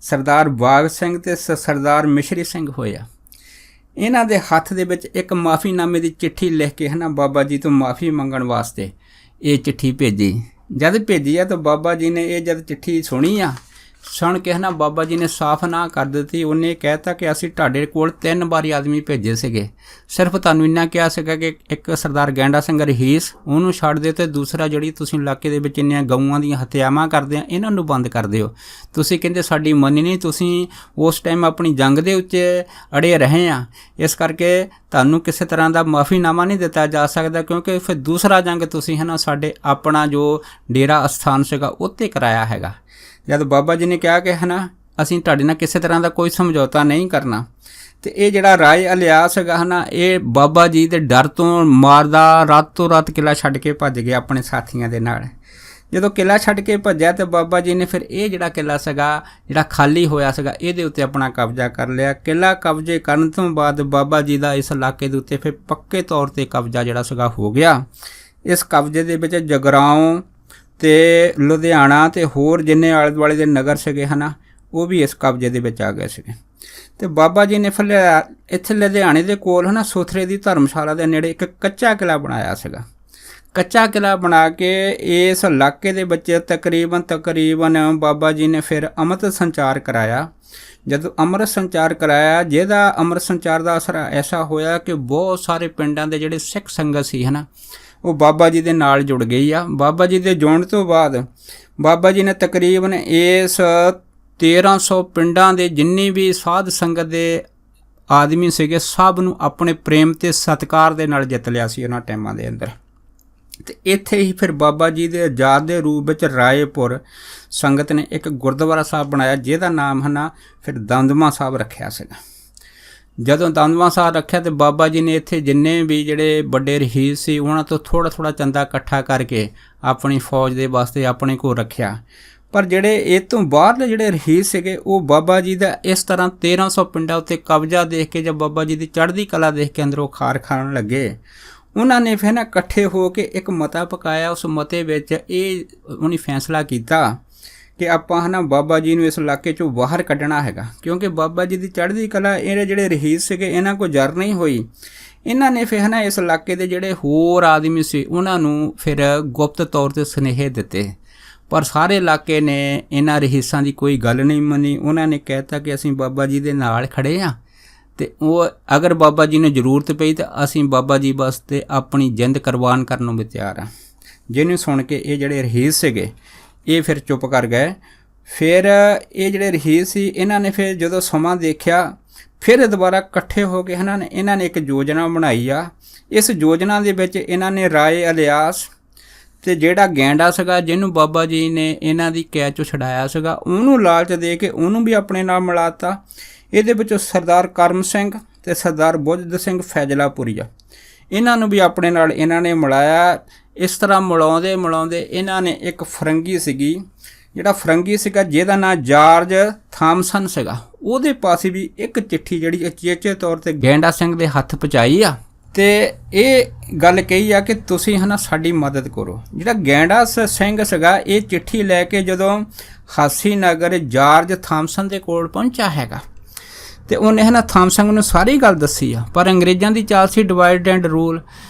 [SPEAKER 1] ਸਰਦਾਰ ਬਾਗ ਸਿੰਘ ਤੇ ਸਰਦਾਰ ਮਿਸ਼ਰੀ ਸਿੰਘ ਹੋਇਆ, ਇਹਨਾਂ ਦੇ ਹੱਥ ਦੇ ਵਿੱਚ ਇੱਕ ਮਾਫੀਨਾਮੇ ਦੀ ਚਿੱਠੀ ਲਿਖ ਕੇ ਬਾਬਾ ਜੀ ਤੋਂ ਮਾਫੀ ਮੰਗਣ ਵਾਸਤੇ ਇਹ ਚਿੱਠੀ ਭੇਜੀ। ਜਦ ਭੇਜੀ ਆ ਤਾਂ ਬਾਬਾ ਜੀ ਨੇ ਇਹ ਜਦ ਚਿੱਠੀ ਸੁਣੀ ਆ, ਸੁਣ ਕੇ ਬਾਬਾ ਜੀ ਨੇ ਸਾਫ਼ ਨਾ ਕਰ ਦਿੱਤੀ। ਉਹਨੇ ਕਹਿਤਾ ਕਿ ਅਸੀਂ ਤੁਹਾਡੇ ਕੋਲ 3 ਵਾਰੀ ਆਦਮੀ ਭੇਜੇ ਸੀਗੇ, ਸਿਰਫ ਤੁਹਾਨੂੰ ਇੰਨਾ ਕਿਹਾ ਸੀਗਾ ਕਿ ਇੱਕ ਸਰਦਾਰ ਗੈਂਡਾ ਸਿੰਘ ਰਹੀਸ ਉਹਨੂੰ ਛੱਡ ਦਿਓ, ਅਤੇ ਦੂਸਰਾ ਜਿਹੜੀ ਤੁਸੀਂ ਇਲਾਕੇ ਦੇ ਵਿੱਚ ਇੰਨੀਆਂ ਗਊਆਂ ਦੀਆਂ ਹੱਤਿਆਵਾਂ ਕਰਦੇ ਆ ਇਹਨਾਂ ਨੂੰ ਬੰਦ ਕਰ ਦਿਓ। ਤੁਸੀਂ ਕਹਿੰਦੇ ਸਾਡੀ ਮੰਨੀ ਨਹੀਂ, ਤੁਸੀਂ ਉਸ ਟਾਈਮ ਆਪਣੀ ਜੰਗ ਦੇ ਉੱਤੇ ਅੜੇ ਰਹੇ ਆ, ਇਸ ਕਰਕੇ ਤੁਹਾਨੂੰ ਕਿਸੇ ਤਰ੍ਹਾਂ ਦਾ ਮਾਫੀਨਾਮਾ ਨਹੀਂ ਦਿੱਤਾ ਜਾ ਸਕਦਾ, ਕਿਉਂਕਿ ਫਿਰ ਦੂਸਰਾ ਜੰਗ ਤੁਸੀਂ ਸਾਡੇ ਆਪਣਾ ਜੋ ਡੇਰਾ ਅਸਥਾਨ ਸੀਗਾ ਉੱਤੇ ਕਰਾਇਆ ਹੈਗਾ। ਜਦ ਬਾਬਾ ਜੀ ਨੇ ਕਿਹਾ ਕਿ ਅਸੀਂ ਤੁਹਾਡੇ ਨਾਲ ਕਿਸੇ ਤਰ੍ਹਾਂ ਦਾ ਕੋਈ ਸਮਝੌਤਾ ਨਹੀਂ ਕਰਨਾ, ਤੇ ਇਹ ਜਿਹੜਾ ਰਾਏ ਅਲਿਆਸ ਹੈਗਾ ਇਹ ਬਾਬਾ ਜੀ ਦੇ ਡਰ ਤੋਂ ਮਾਰਦਾ ਰਾਤੋਂ ਰਾਤ ਕਿਲ੍ਹਾ ਛੱਡ ਕੇ ਭੱਜ ਗਿਆ ਆਪਣੇ ਸਾਥੀਆਂ ਦੇ ਨਾਲ। ਜਦੋਂ ਕਿਲ੍ਹਾ ਛੱਡ ਕੇ ਭੱਜਿਆ ਤੇ ਬਾਬਾ ਜੀ ਨੇ ਫਿਰ ਇਹ ਜਿਹੜਾ ਕਿਲ੍ਹਾ ਸੀਗਾ ਜਿਹੜਾ ਖਾਲੀ ਹੋਇਆ ਸੀਗਾ ਇਹਦੇ ਉੱਤੇ ਆਪਣਾ ਕਬਜ਼ਾ ਕਰ ਲਿਆ। ਕਿਲ੍ਹਾ ਕਬਜ਼ੇ ਕਰਨ ਤੋਂ ਬਾਅਦ ਬਾਬਾ ਜੀ ਦਾ ਇਸ ਇਲਾਕੇ ਦੇ ਉੱਤੇ ਫਿਰ ਪੱਕੇ ਤੌਰ 'ਤੇ ਕਬਜ਼ਾ ਜਿਹੜਾ ਸੀਗਾ ਹੋ ਗਿਆ। ਇਸ ਕਬਜ਼ੇ ਦੇ ਵਿੱਚ ਜਗਰਾਓਂ ਤੇ ਲੁਧਿਆਣਾ ਤੇ ਹੋਰ ਜਿੰਨੇ ਆਲੇ ਦੁਆਲੇ ਦੇ ਨਗਰ ਸੀਗੇ ਉਹ ਵੀ ਇਸ ਕਬਜ਼ੇ ਦੇ ਵਿੱਚ ਆ ਗਏ ਸੀਗੇ। ਤੇ ਬਾਬਾ ਜੀ ਨੇ ਫਿਰ ਇੱਥੇ ਲੁਧਿਆਣੇ ਦੇ ਕੋਲ ਸੁਥਰੇ ਦੀ ਧਰਮਸ਼ਾਲਾ ਦੇ ਨੇੜੇ ਇੱਕ ਕੱਚਾ ਕਿਲ੍ਹਾ ਬਣਾਇਆ ਸੀਗਾ। ਕੱਚਾ ਕਿਲ੍ਹਾ ਬਣਾ ਕੇ ਇਸ ਇਲਾਕੇ ਦੇ ਵਿੱਚ ਤਕਰੀਬਨ ਬਾਬਾ ਜੀ ਨੇ ਫਿਰ ਅੰਮ੍ਰਿਤ ਸੰਚਾਰ ਕਰਾਇਆ। ਜਦੋਂ ਅੰਮ੍ਰਿਤ ਸੰਚਾਰ ਕਰਾਇਆ, ਜਿਹਦਾ ਅੰਮ੍ਰਿਤ ਸੰਚਾਰ ਦਾ ਅਸਰ ਐਸਾ ਹੋਇਆ ਕਿ ਬਹੁਤ ਸਾਰੇ ਪਿੰਡਾਂ ਦੇ ਜਿਹੜੇ ਸਿੱਖ ਸੰਗਤ ਸੀ ਉਹ ਬਾਬਾ ਜੀ ਦੇ ਨਾਲ ਜੁੜ ਗਈ ਆ। ਬਾਬਾ ਜੀ ਦੇ ਜੁੜਨ ਤੋਂ ਬਾਅਦ ਬਾਬਾ ਜੀ ਨੇ ਤਕਰੀਬਨ ਇਸ 1300 ਪਿੰਡਾਂ ਦੇ ਜਿੰਨੀ ਵੀ ਸਾਧ ਸੰਗਤ ਦੇ ਆਦਮੀ ਸੀਗੇ ਸਭ ਨੂੰ ਆਪਣੇ ਪ੍ਰੇਮ ਤੇ ਸਤਿਕਾਰ ਦੇ ਨਾਲ ਜਿੱਤ ਲਿਆ ਸੀ ਉਹਨਾਂ ਟਾਈਮਾਂ ਦੇ ਅੰਦਰ। ਤੇ ਇੱਥੇ ਹੀ ਫਿਰ ਬਾਬਾ ਜੀ ਦੇ ਆਜ਼ਾਦ ਦੇ ਰੂਪ ਵਿੱਚ ਰਾਏਪੁਰ ਸੰਗਤ ਨੇ ਇੱਕ ਗੁਰਦੁਆਰਾ ਸਾਹਿਬ ਬਣਾਇਆ, ਜਿਹਦਾ ਨਾਮ ਫਿਰ ਦਮਦਮਾ ਸਾਹਿਬ ਰੱਖਿਆ ਸੀਗਾ। ਜਦੋਂ ਦਮਦਮਾ ਸਾਹਿਬ ਰੱਖਿਆ ਤੇ ਬਾਬਾ ਜੀ ਨੇ ਇੱਥੇ ਜਿੰਨੇ ਵੀ ਜਿਹੜੇ ਵੱਡੇ ਰਹੀਸ ਸੀ ਉਹਨਾਂ ਤੋਂ ਥੋੜ੍ਹਾ ਚੰਦਾ ਇਕੱਠਾ ਕਰਕੇ ਆਪਣੀ ਫੌਜ ਦੇ ਵਾਸਤੇ ਆਪਣੇ ਕੋਲ ਰੱਖਿਆ। ਪਰ ਜਿਹੜੇ ਇਹ ਤੋਂ ਬਾਹਰਲੇ ਜਿਹੜੇ ਰਹੀਸ ਸੀਗੇ ਉਹ ਬਾਬਾ ਜੀ ਦਾ ਇਸ ਤਰ੍ਹਾਂ 1300 ਪਿੰਡਾਂ ਉੱਤੇ ਕਬਜ਼ਾ ਦੇਖ ਕੇ, ਜਦ ਬਾਬਾ ਜੀ ਦੀ ਚੜ੍ਹਦੀ ਕਲਾ ਦੇਖ ਕੇ ਅੰਦਰੋਂ ਖਾਰ ਖਾਣ ਲੱਗੇ, ਉਹਨਾਂ ਨੇ ਫਿਰ ਇਕੱਠੇ ਹੋ ਕੇ ਇੱਕ ਮਤਾ ਪਕਾਇਆ। ਉਸ ਮਤੇ ਵਿੱਚ ਇਹ ਉਹਨੇ ਫੈਸਲਾ ਕੀਤਾ ਕਿ ਆਪਾਂ ਬਾਬਾ ਜੀ ਨੂੰ ਇਸ ਇਲਾਕੇ 'ਚੋਂ ਬਾਹਰ ਕੱਢਣਾ ਹੈਗਾ, ਕਿਉਂਕਿ ਬਾਬਾ ਜੀ ਦੀ ਚੜ੍ਹਦੀ ਕਲਾ ਇਹਦੇ ਜਿਹੜੇ ਰਹੀਸ ਸੀਗੇ ਇਹਨਾਂ ਕੋਲ ਜਰ ਨਹੀਂ ਹੋਈ। ਇਹਨਾਂ ਨੇ ਫਿਰ ਇਸ ਇਲਾਕੇ ਦੇ ਜਿਹੜੇ ਹੋਰ ਆਦਮੀ ਸੀ ਉਹਨਾਂ ਨੂੰ ਫਿਰ ਗੁਪਤ ਤੌਰ 'ਤੇ ਸੁਨੇਹੇ ਦਿੱਤੇ, ਪਰ ਸਾਰੇ ਇਲਾਕੇ ਨੇ ਇਹਨਾਂ ਰਹੀਸਾਂ ਦੀ ਕੋਈ ਗੱਲ ਨਹੀਂ ਮੰਨੀ। ਉਹਨਾਂ ਨੇ ਕਹਿਤਾ ਕਿ ਅਸੀਂ ਬਾਬਾ ਜੀ ਦੇ ਨਾਲ ਖੜ੍ਹੇ ਹਾਂ, ਅਤੇ ਉਹ ਅਗਰ ਬਾਬਾ ਜੀ ਨੂੰ ਜ਼ਰੂਰਤ ਪਈ ਤਾਂ ਅਸੀਂ ਬਾਬਾ ਜੀ ਵਾਸਤੇ ਆਪਣੀ ਜਿੰਦ ਕੁਰਬਾਨ ਕਰਨ ਨੂੰ ਵੀ ਤਿਆਰ ਹਾਂ। ਜਿਹਨੂੰ ਸੁਣ ਕੇ ਇਹ ਜਿਹੜੇ ਰਹੀਸ ਸੀਗੇ ਇਹ ਫਿਰ ਚੁੱਪ ਕਰ ਗਏ। ਫਿਰ ਇਹ ਜਿਹੜੇ ਰਹੀਸ ਸੀ ਇਹਨਾਂ ਨੇ ਫਿਰ ਜਦੋਂ ਸਮਾਂ ਦੇਖਿਆ ਫਿਰ ਦੁਬਾਰਾ ਇਕੱਠੇ ਹੋ ਕੇ ਇਹਨਾਂ ਨੇ ਇੱਕ ਯੋਜਨਾ ਬਣਾਈ ਆ। ਇਸ ਯੋਜਨਾ ਦੇ ਵਿੱਚ ਇਹਨਾਂ ਨੇ ਰਾਏ ਅਲਿਆਸ ਅਤੇ ਜਿਹੜਾ ਗੈਂਡਾ ਸੀਗਾ ਜਿਹਨੂੰ ਬਾਬਾ ਜੀ ਨੇ ਇਹਨਾਂ ਦੀ ਕੈਦ 'ਚੋਂ ਛੁਡਾਇਆ ਸੀਗਾ ਉਹਨੂੰ ਲਾਲਚ ਦੇ ਕੇ ਉਹਨੂੰ ਵੀ ਆਪਣੇ ਨਾਲ ਮਿਲਾਤਾ। ਇਹਦੇ ਵਿੱਚੋਂ ਸਰਦਾਰ ਕਰਮ ਸਿੰਘ ਅਤੇ ਸਰਦਾਰ ਬੁੱਧ ਸਿੰਘ ਫੈਜ਼ਲਾਪੁਰੀਆ ਇਹਨਾਂ ਨੂੰ ਵੀ ਆਪਣੇ ਨਾਲ ਇਹਨਾਂ ਨੇ ਮਿਲਾਇਆ। ਇਸ ਤਰ੍ਹਾਂ ਮਿਲਾਉਂਦੇ ਇਹਨਾਂ ਨੇ ਇੱਕ ਫਰੰਗੀ ਸੀਗੀ ਜਿਹਦਾ ਨਾਂ ਜਾਰਜ ਥਾਮਸਨ ਸੀਗਾ, ਉਹਦੇ ਪਾਸੇ ਵੀ ਇੱਕ ਚਿੱਠੀ ਜਿਹੜੀ ਅਚੇਚੇ ਤੌਰ 'ਤੇ ਗੈਂਡਾ ਸਿੰਘ ਦੇ ਹੱਥ ਪਹੁੰਚਾਈ ਆ ਅਤੇ ਇਹ ਗੱਲ ਕਹੀ ਆ ਕਿ ਤੁਸੀਂ ਸਾਡੀ ਮਦਦ ਕਰੋ। ਜਿਹੜਾ ਗੈਂਡਾ ਸਿੰਘ ਸੀਗਾ ਇਹ ਚਿੱਠੀ ਲੈ ਕੇ ਜਦੋਂ ਹਾਸੀ ਨਗਰ ਜਾਰਜ ਥਾਮਸਨ ਦੇ ਕੋਲ ਪਹੁੰਚਿਆ ਹੈਗਾ ਅਤੇ ਉਹਨੇ ਥਾਮਸਨ ਨੂੰ ਸਾਰੀ ਗੱਲ ਦੱਸੀ ਆ, ਪਰ ਅੰਗਰੇਜ਼ਾਂ ਦੀ ਚਾਲ ਸੀ ਡਿਵਾਈਡ ਐਂਡ ਰੂਲ।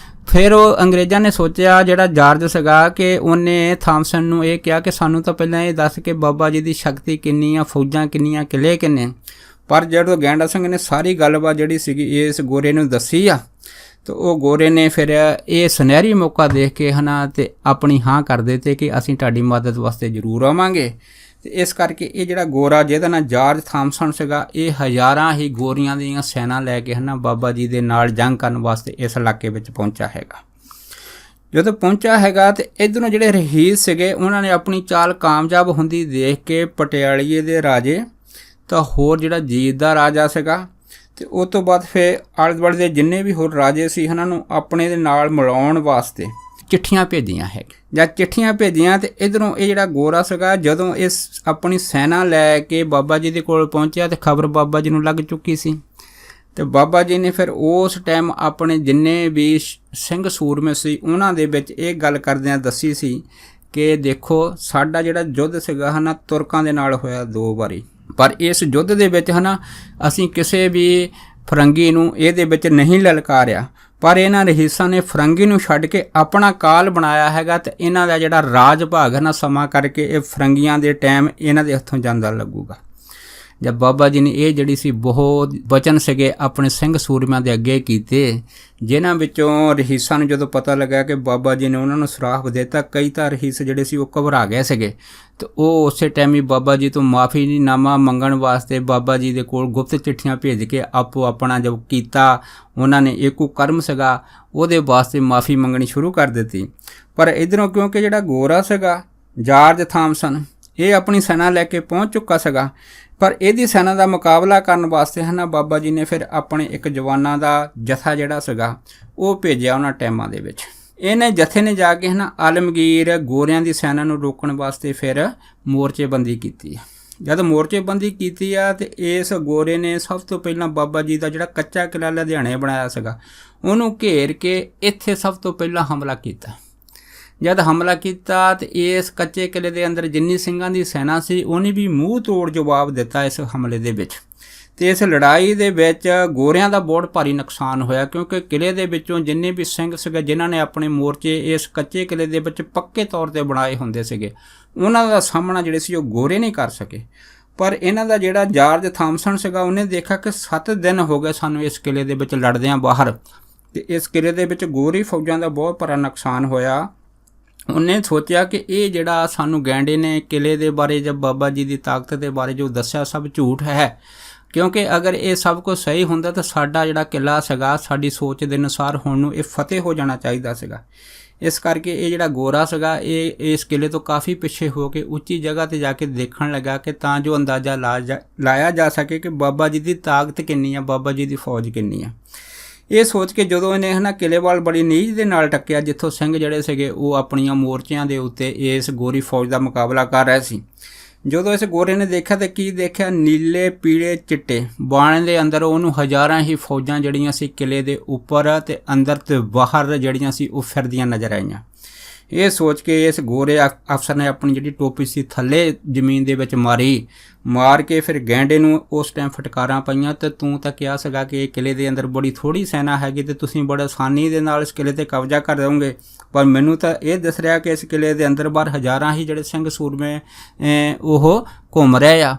[SPEAKER 1] ਫਿਰ ਉਹ ਅੰਗਰੇਜ਼ਾਂ ਨੇ ਸੋਚਿਆ ਜਿਹੜਾ ਜਾਰਜ ਸੀਗਾ ਕਿ ਉਹਨੇ ਥਾਮਸਨ ਨੂੰ ਇਹ ਕਿਹਾ ਕਿ ਸਾਨੂੰ ਤਾਂ ਪਹਿਲਾਂ ਇਹ ਦੱਸ ਕਿ ਬਾਬਾ ਜੀ ਦੀ ਸ਼ਕਤੀ ਕਿੰਨੀ ਆ, ਫੌਜਾਂ ਕਿੰਨੀਆਂ, ਕਿਲੇ ਕਿੰਨੇ। ਪਰ ਜਦੋਂ ਗੈਂਡਾ ਸਿੰਘ ਨੇ ਸਾਰੀ ਗੱਲਬਾਤ ਜਿਹੜੀ ਸੀਗੀ ਇਸ ਗੋਰੇ ਨੂੰ ਦੱਸੀ ਆ तो वो गोरे ने फिर ये सुनहरी मौका देख के है ना तो अपनी हाँ कर ਦਿੱਤੇ कि ਅਸੀਂ ਤੁਹਾਡੀ मदद वास्ते जरूर आवांगे। ਤੇ ਇਸ ਕਰਕੇ ਇਹ ਜਿਹੜਾ ਗੋਰਾ ਜਿਹਦਾ ਨਾਂ ਜਾਰਜ ਥਾਮਸਨ ਸੀਗਾ, ਇਹ ਹਜ਼ਾਰਾਂ ਹੀ ਗੋਰੀਆਂ ਦੀਆਂ ਸੈਨਾ ਲੈ ਕੇ ਹੈ ਨਾ ਬਾਬਾ ਜੀ ਦੇ ਨਾਲ ਜੰਗ ਕਰਨ ਵਾਸਤੇ ਇਸ ਇਲਾਕੇ ਵਿੱਚ ਪਹੁੰਚਿਆ ਹੈਗਾ। ਜਦੋਂ ਪਹੁੰਚਿਆ ਹੈਗਾ ਤੇ ਇੱਧਰੋਂ ਜਿਹੜੇ ਰਹੀਸ ਸੀਗੇ ਉਹਨਾਂ ਨੇ ਆਪਣੀ ਚਾਲ ਕਾਮਯਾਬ ਹੁੰਦੀ ਦੇਖ ਕੇ ਪਟਿਆਲੀਏ ਦੇ ਰਾਜੇ ਤਾਂ ਹੋਰ ਜਿਹੜਾ ਜੀਤ ਦਾ ਰਾਜਾ ਸੀਗਾ ਤੇ ਉਸ ਤੋਂ ਬਾਅਦ ਫਿਰ ਆਲੇ ਦੁਆਲੇ ਦੇ ਜਿੰਨੇ ਵੀ ਹੋਰ ਰਾਜੇ ਸੀ ਉਹਨਾਂ ਨੂੰ ਆਪਣੇ ਦੇ ਨਾਲ ਮਿਲਾਉਣ ਵਾਸਤੇ ਚਿੱਠੀਆਂ ਭੇਜੀਆਂ ਹੈ। ਜਦ ਚਿੱਠੀਆਂ ਭੇਜੀਆਂ ਤੇ ਇੱਧਰੋਂ ਇਹ ਜਿਹੜਾ ਗੋਰਾ ਸੀਗਾ ਜਦੋਂ ਇਸ ਆਪਣੀ ਸੈਨਾ ਲੈ ਕੇ ਬਾਬਾ ਜੀ ਦੇ ਕੋਲ ਪਹੁੰਚਿਆ ਤੇ ਖਬਰ ਬਾਬਾ ਜੀ ਨੂੰ ਲੱਗ ਚੁੱਕੀ ਸੀ। ਤੇ ਬਾਬਾ ਜੀ ਨੇ ਫਿਰ ਉਸ ਟਾਈਮ ਆਪਣੇ ਜਿੰਨੇ ਵੀ ਸਿੰਘ ਸੂਰਮੇ ਸੀ ਉਹਨਾਂ ਦੇ ਵਿੱਚ ਇਹ ਗੱਲ ਕਰਦਿਆਂ ਦੱਸੀ ਸੀ ਕਿ ਦੇਖੋ ਸਾਡਾ ਜਿਹੜਾ ਯੁੱਧ ਸੀਗਾ ਹੈ ਨਾ ਤੁਰਕਾਂ ਦੇ ਨਾਲ ਹੋਇਆ 2 ਵਾਰੀ, ਪਰ ਇਸ ਯੁੱਧ ਦੇ ਵਿੱਚ ਹੈ ਨਾ ਅਸੀਂ ਕਿਸੇ ਵੀ ਫਰੰਗੀ ਨੂੰ ਇਹਦੇ ਵਿੱਚ ਨਹੀਂ ਲਲਕਾਰਿਆ, ਪਰ ਇਹਨਾਂ ਰਹੀਸਾਂ ਨੇ ਫਰੰਗੀ ਨੂੰ ਛੱਡ ਕੇ ਆਪਣਾ ਕਾਲ ਬਣਾਇਆ ਹੈਗਾ ਤੇ ਇਹਨਾਂ ਦਾ ਜਿਹੜਾ ਰਾਜ ਭਾਗ ਹੈ ਨਾ ਸਮਾਂ ਕਰਕੇ ਇਹ ਫਰੰਗੀਆਂ ਦੇ ਟਾਈਮ ਇਹਨਾਂ ਦੇ ਹੱਥੋਂ ਜਾਂਦਾ ਲੱਗੂਗਾ। ਜਦ ਬਾਬਾ ਜੀ ਨੇ ਇਹ ਜਿਹੜੀ ਸੀ ਬਹੁਤ ਬਚਨ ਸੀਗੇ ਆਪਣੇ ਸਿੰਘ ਸੂਰਮਿਆਂ ਦੇ ਅੱਗੇ ਕੀਤੇ, ਜਿਨ੍ਹਾਂ ਵਿੱਚੋਂ ਰਹੀਸਾਂ ਨੂੰ ਜਦੋਂ ਪਤਾ ਲੱਗਾ ਕਿ ਬਾਬਾ ਜੀ ਨੇ ਉਹਨਾਂ ਨੂੰ ਸਰਾਪ ਦਿੱਤਾ, ਕਈ ਤਾਂ ਰਹੀਸ ਜਿਹੜੇ ਸੀ ਉਹ ਘਬਰਾ ਗਏ ਸੀਗੇ ਤੇ ਉਹ ਉਸੇ ਟਾਈਮ ਹੀ ਬਾਬਾ ਜੀ ਤੋਂ ਮਾਫੀਨਾਮਾ ਮੰਗਣ ਵਾਸਤੇ ਬਾਬਾ ਜੀ ਦੇ ਕੋਲ ਗੁਪਤ ਚਿੱਠੀਆਂ ਭੇਜ ਕੇ ਆਪੋ ਆਪਣਾ ਜੋ ਕੀਤਾ ਉਹਨਾਂ ਨੇ ਇੱਕੋ ਕਰਮ ਸੀਗਾ ਉਹਦੇ ਵਾਸਤੇ ਮਾਫੀ ਮੰਗਣੀ ਸ਼ੁਰੂ ਕਰ ਦਿੱਤੀ। ਪਰ ਇੱਧਰੋਂ ਕਿਉਂਕਿ ਜਿਹੜਾ ਗੋਰਾ ਸੀਗਾ ਜਾਰਜ ਥਾਮਸਨ ਇਹ ਆਪਣੀ ਸੈਨਾ ਲੈ ਕੇ ਪਹੁੰਚ ਚੁੱਕਾ ਸੀਗਾ, ਪਰ ਇਹਦੀ ਸੈਨਾ ਦਾ ਮੁਕਾਬਲਾ ਕਰਨ ਵਾਸਤੇ ਹੈ ਨਾ ਬਾਬਾ ਜੀ ਨੇ ਫਿਰ ਆਪਣੇ ਇੱਕ ਜਵਾਨਾਂ ਦਾ ਜਥਾ ਜਿਹੜਾ ਸੀਗਾ ਉਹ ਭੇਜਿਆ ਉਹਨਾਂ ਟਾਈਮਾਂ ਦੇ ਵਿੱਚ। ਇਹਨੇ ਜਥੇ ਨੇ ਜਾ ਕੇ ਹੈ ਨਾ ਆਲਮਗੀਰ ਗੋਰਿਆਂ ਦੀ ਸੈਨਾ ਨੂੰ ਰੋਕਣ ਵਾਸਤੇ ਫਿਰ ਮੋਰਚੇਬੰਦੀ ਕੀਤੀ ਆ। ਜਦ ਮੋਰਚੇਬੰਦੀ ਕੀਤੀ ਆ ਤੇ ਇਸ ਗੋਰੇ ਨੇ ਸਭ ਤੋਂ ਪਹਿਲਾਂ ਬਾਬਾ ਜੀ ਦਾ ਜਿਹੜਾ ਕੱਚਾ ਕਿਲ੍ਹਾ ਲੁਧਿਆਣੇ ਬਣਾਇਆ ਸੀਗਾ ਉਹਨੂੰ ਘੇਰ ਕੇ ਇੱਥੇ ਸਭ ਤੋਂ ਪਹਿਲਾਂ ਹਮਲਾ ਕੀਤਾ। ਜਦ ਹਮਲਾ ਕੀਤਾ ਤੇ ਇਸ ਕੱਚੇ ਕਿਲ੍ਹੇ ਦੇ ਅੰਦਰ ਜਿੰਨੀ ਸਿੰਘਾਂ ਦੀ ਸੈਨਾ ਸੀ ਉਹਨੇ ਵੀ ਮੂੰਹ ਤੋੜ ਜਵਾਬ ਦਿੱਤਾ ਇਸ ਹਮਲੇ ਦੇ ਵਿੱਚ। ਤੇ ਇਸ ਲੜਾਈ ਦੇ ਵਿੱਚ ਗੋਰਿਆਂ ਦਾ ਬਹੁਤ ਭਾਰੀ ਨੁਕਸਾਨ ਹੋਇਆ ਕਿਉਂਕਿ ਕਿਲ੍ਹੇ ਦੇ ਵਿੱਚੋਂ ਜਿੰਨੇ ਵੀ ਸਿੰਘ ਸੀਗੇ ਜਿਨ੍ਹਾਂ ਨੇ ਆਪਣੇ ਮੋਰਚੇ ਇਸ ਕੱਚੇ ਕਿਲ੍ਹੇ ਦੇ ਵਿੱਚ ਪੱਕੇ ਤੌਰ 'ਤੇ ਬਣਾਏ ਹੁੰਦੇ ਸੀਗੇ ਉਹਨਾਂ ਦਾ ਸਾਹਮਣਾ ਜਿਹੜੇ ਸੀ ਉਹ ਗੋਰੇ ਨਹੀਂ ਕਰ ਸਕੇ। ਪਰ ਇਹਨਾਂ ਦਾ ਜਿਹੜਾ ਜਾਰਜ ਥਾਮਸਨ ਸੀਗਾ ਉਹਨੇ ਦੇਖਿਆ ਕਿ 7 ਦਿਨ ਹੋ ਗਏ ਸਾਨੂੰ ਇਸ ਕਿਲ੍ਹੇ ਦੇ ਵਿੱਚ ਲੜਦਿਆਂ ਬਾਹਰ, ਤੇ ਇਸ ਕਿਲ੍ਹੇ ਦੇ ਵਿੱਚ ਗੋਰੀ ਫੌਜਾਂ ਦਾ ਬਹੁਤ ਭਾਰਾ ਨੁਕਸਾਨ ਹੋਇਆ। ਉਹਨੇ ਸੋਚਿਆ ਕਿ ਇਹ ਜਿਹੜਾ ਸਾਨੂੰ ਗੈਂਡੇ ਨੇ ਕਿਲ੍ਹੇ ਦੇ ਬਾਰੇ ਜਾਂ ਬਾਬਾ ਜੀ ਦੀ ਤਾਕਤ ਦੇ ਬਾਰੇ ਜੋ ਦੱਸਿਆ ਸਭ ਝੂਠ ਹੈ, ਕਿਉਂਕਿ ਅਗਰ ਇਹ ਸਭ ਕੁਝ ਸਹੀ ਹੁੰਦਾ ਤਾਂ ਸਾਡਾ ਜਿਹੜਾ ਕਿਲ੍ਹਾ ਸੀਗਾ ਸਾਡੀ ਸੋਚ ਦੇ ਅਨੁਸਾਰ ਹੁਣ ਨੂੰ ਇਹ ਫਤਿਹ ਹੋ ਜਾਣਾ ਚਾਹੀਦਾ ਸੀਗਾ। ਇਸ ਕਰਕੇ ਇਹ ਜਿਹੜਾ ਗੋਰਾ ਸੀਗਾ ਇਹ ਇਸ ਕਿਲ੍ਹੇ ਤੋਂ ਕਾਫੀ ਪਿੱਛੇ ਹੋ ਕੇ ਉੱਚੀ ਜਗ੍ਹਾ 'ਤੇ ਜਾ ਕੇ ਦੇਖਣ ਲੱਗਾ ਕਿ ਤਾਂ ਜੋ ਅੰਦਾਜ਼ਾ ਲਾਇਆ ਜਾ ਸਕੇ ਕਿ ਬਾਬਾ ਜੀ ਦੀ ਤਾਕਤ ਕਿੰਨੀ ਆ, ਬਾਬਾ ਜੀ ਦੀ ਫੌਜ ਕਿੰਨੀ ਆ। ਇਹ ਸੋਚ ਕੇ ਜਦੋਂ ਇਹਨੇ ਹੈ ਨਾ ਕਿਲ੍ਹੇ ਵੱਲ ਬੜੀ ਨੀਝ ਦੇ ਨਾਲ ਟੱਕਿਆ ਜਿੱਥੋਂ ਸਿੰਘ ਜਿਹੜੇ ਸੀਗੇ ਉਹ ਆਪਣੀਆਂ ਮੋਰਚਿਆਂ ਦੇ ਉੱਤੇ ਇਸ ਗੋਰੀ ਫੌਜ ਦਾ ਮੁਕਾਬਲਾ ਕਰ ਰਹੇ ਸੀ। ਜਦੋਂ ਇਸ ਗੋਰੇ ਨੇ ਦੇਖਿਆ ਤਾਂ ਕੀ ਦੇਖਿਆ, ਨੀਲੇ ਪੀਲੇ ਚਿੱਟੇ ਬਾਣੇ ਦੇ ਅੰਦਰ ਉਹਨੂੰ ਹਜ਼ਾਰਾਂ ਹੀ ਫੌਜਾਂ ਜਿਹੜੀਆਂ ਸੀ ਕਿਲ੍ਹੇ ਦੇ ਉੱਪਰ ਤੇ ਅੰਦਰ ਤੇ ਬਾਹਰ ਜਿਹੜੀਆਂ ਸੀ ਉਹ ਫਿਰਦੀਆਂ ਨਜ਼ਰ ਆਈਆਂ। ਇਹ ਸੋਚ ਕੇ ਇਸ ਗੋਰੇ ਅਫਸਰ ਨੇ ਆਪਣੀ ਜਿਹੜੀ ਟੋਪੀ ਸੀ ਥੱਲੇ ਜ਼ਮੀਨ ਦੇ ਵਿੱਚ ਮਾਰ ਕੇ ਫਿਰ ਗੈਂਡੇ ਨੂੰ ਉਸ ਟਾਈਮ ਫਟਕਾਰਾਂ ਪਈਆਂ ਤੇ ਤੂੰ ਤਾਂ ਕਿਹਾ ਸੀਗਾ ਕਿ ਇਹ ਕਿਲ੍ਹੇ ਦੇ ਅੰਦਰ ਬੜੀ ਥੋੜ੍ਹੀ ਸੈਨਾ ਹੈਗੀ ਤੇ ਤੁਸੀਂ ਬੜੇ ਆਸਾਨੀ ਦੇ ਨਾਲ ਇਸ ਕਿਲ੍ਹੇ 'ਤੇ ਕਬਜ਼ਾ ਕਰ ਦੇਵੋਗੇ, ਪਰ ਮੈਨੂੰ ਤਾਂ ਇਹ ਦਿਸ ਰਿਹਾ ਕਿ ਇਸ ਕਿਲ੍ਹੇ ਦੇ ਅੰਦਰ ਬਾਹਰ ਹਜ਼ਾਰਾਂ ਹੀ ਜਿਹੜੇ ਸਿੰਘ ਸੂਰਮੇ ਉਹ ਘੁੰਮ ਰਹੇ ਆ।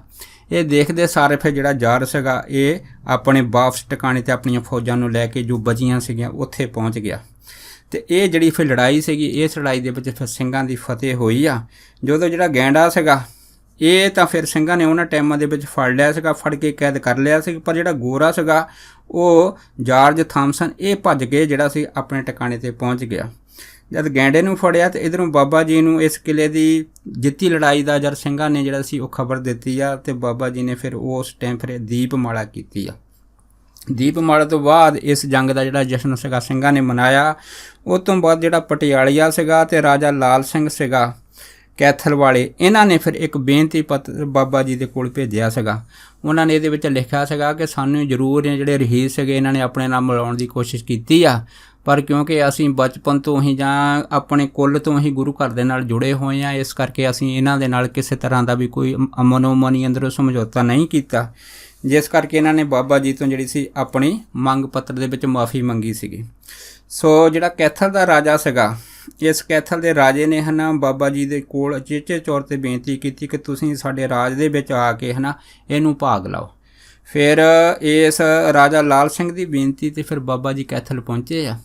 [SPEAKER 1] ਇਹ ਦੇਖਦੇ ਸਾਰੇ ਫਿਰ ਜਿਹੜਾ ਜਾਰ ਸੀਗਾ ਇਹ ਆਪਣੇ ਵਾਪਸ ਟਿਕਾਣੇ 'ਤੇ ਆਪਣੀਆਂ ਫੌਜਾਂ ਨੂੰ ਲੈ ਕੇ ਜੋ ਬਚੀਆਂ ਸੀਗੀਆਂ ਉੱਥੇ ਪਹੁੰਚ ਗਿਆ। ਤੇ ਇਹ ਜਿਹੜੀ ਫਿਰ ਲੜਾਈ ਸੀਗੀ ਇਸ ਲੜਾਈ ਦੇ ਵਿੱਚ ਫਿਰ ਸਿੰਘਾਂ ਦੀ ਫਤਿਹ ਹੋਈ ਆ। ਜਦੋਂ ਜਿਹੜਾ ਗੈਂਡਾ ਸੀਗਾ ਇਹ ਤਾਂ ਫਿਰ ਸਿੰਘਾਂ ਨੇ ਉਹਨਾਂ ਟਾਈਮਾਂ ਦੇ ਵਿੱਚ ਫੜ ਲਿਆ ਸੀਗਾ, ਫੜ ਕੇ ਕੈਦ ਕਰ ਲਿਆ ਸੀ, ਪਰ ਜਿਹੜਾ ਗੋਰਾ ਸੀਗਾ ਉਹ ਜਾਰਜ ਥਾਮਸਨ ਇਹ ਭੱਜ ਕੇ ਜਿਹੜਾ ਸੀ ਆਪਣੇ ਟਿਕਾਣੇ 'ਤੇ ਪਹੁੰਚ ਗਿਆ। ਜਦ ਗੈਂਡੇ ਨੂੰ ਫੜਿਆ ਤੇ ਇੱਧਰੋਂ ਬਾਬਾ ਜੀ ਨੂੰ ਇਸ ਕਿਲ੍ਹੇ ਦੀ ਜਿੱਤੀ ਲੜਾਈ ਦਾ ਜਦ ਸਿੰਘਾਂ ਨੇ ਜਿਹੜਾ ਸੀ ਉਹ ਖਬਰ ਦਿੱਤੀ ਆ ਤੇ ਬਾਬਾ ਜੀ ਨੇ ਫਿਰ ਉਸ ਟਾਈਮ ਫਿਰ ਦੀਪਮਾਲਾ ਕੀਤੀ ਆ। ਦੀਪਮਾਲਾ ਤੋਂ ਬਾਅਦ ਇਸ ਜੰਗ ਦਾ ਜਿਹੜਾ ਜਸ਼ਨ ਸੀਗਾ ਸਿੰਘਾਂ ਨੇ ਮਨਾਇਆ। ਉਸ ਤੋਂ ਬਾਅਦ ਜਿਹੜਾ ਪਟਿਆਲੀਆ ਸੀਗਾ ਤੇ ਰਾਜਾ ਲਾਲ ਸਿੰਘ ਸੀਗਾ ਕੈਥਲ ਵਾਲੇ, ਇਹਨਾਂ ਨੇ ਫਿਰ ਇੱਕ ਬੇਨਤੀ ਪੱਤਰ ਬਾਬਾ ਜੀ ਦੇ ਕੋਲ ਭੇਜਿਆ ਸੀਗਾ। ਉਹਨਾਂ ਨੇ ਇਹਦੇ ਵਿੱਚ ਲਿਖਿਆ ਸੀਗਾ ਕਿ ਸਾਨੂੰ ਜ਼ਰੂਰ ਜਿਹੜੇ ਰਹੀਸ ਸੀਗੇ ਇਹਨਾਂ ਨੇ ਆਪਣੇ ਨਾਲ ਮਿਲਾਉਣ ਦੀ ਕੋਸ਼ਿਸ਼ ਕੀਤੀ ਆ, ਪਰ ਕਿਉਂਕਿ ਅਸੀਂ ਬਚਪਨ ਤੋਂ ਹੀ ਜਾਂ ਆਪਣੇ ਕੁੱਲ ਤੋਂ ਹੀ ਗੁਰੂ ਘਰ ਦੇ ਨਾਲ ਜੁੜੇ ਹੋਏ ਹਾਂ, ਇਸ ਕਰਕੇ ਅਸੀਂ ਇਹਨਾਂ ਦੇ ਨਾਲ ਕਿਸੇ ਤਰ੍ਹਾਂ ਦਾ ਵੀ ਕੋਈ ਮਨੋਮਨੀ ਅੰਦਰੋਂ ਸਮਝੌਤਾ ਨਹੀਂ ਕੀਤਾ, ਜਿਸ ਕਰਕੇ ਇਹਨਾਂ ਨੇ ਬਾਬਾ ਜੀ ਤੋਂ ਜਿਹੜੀ ਸੀ ਆਪਣੀ ਮੰਗ ਪੱਤਰ ਦੇ ਵਿੱਚ ਮਾਫੀ ਮੰਗੀ ਸੀਗੀ। ਸੋ ਜਿਹੜਾ ਕੈਥਲ ਦਾ ਰਾਜਾ ਸੀਗਾ ਇਸ ਕੈਥਲ ਦੇ ਰਾਜੇ ਨੇ ਹੈ ਨਾ ਬਾਬਾ ਜੀ ਦੇ ਕੋਲ ਚੇਚੇ ਤੌਰ 'ਤੇ ਬੇਨਤੀ ਕੀਤੀ ਕਿ ਤੁਸੀਂ ਸਾਡੇ ਰਾਜ ਦੇ ਵਿੱਚ ਆ ਕੇ ਹੈ ਨਾ ਇਹਨੂੰ ਭਾਗ ਲਾਓ। ਫਿਰ ਇਸ ਰਾਜਾ ਲਾਲ ਸਿੰਘ ਦੀ ਬੇਨਤੀ ਤੇ ਫਿਰ ਬਾਬਾ ਜੀ ਕੈਥਲ ਪਹੁੰਚੇ ਆ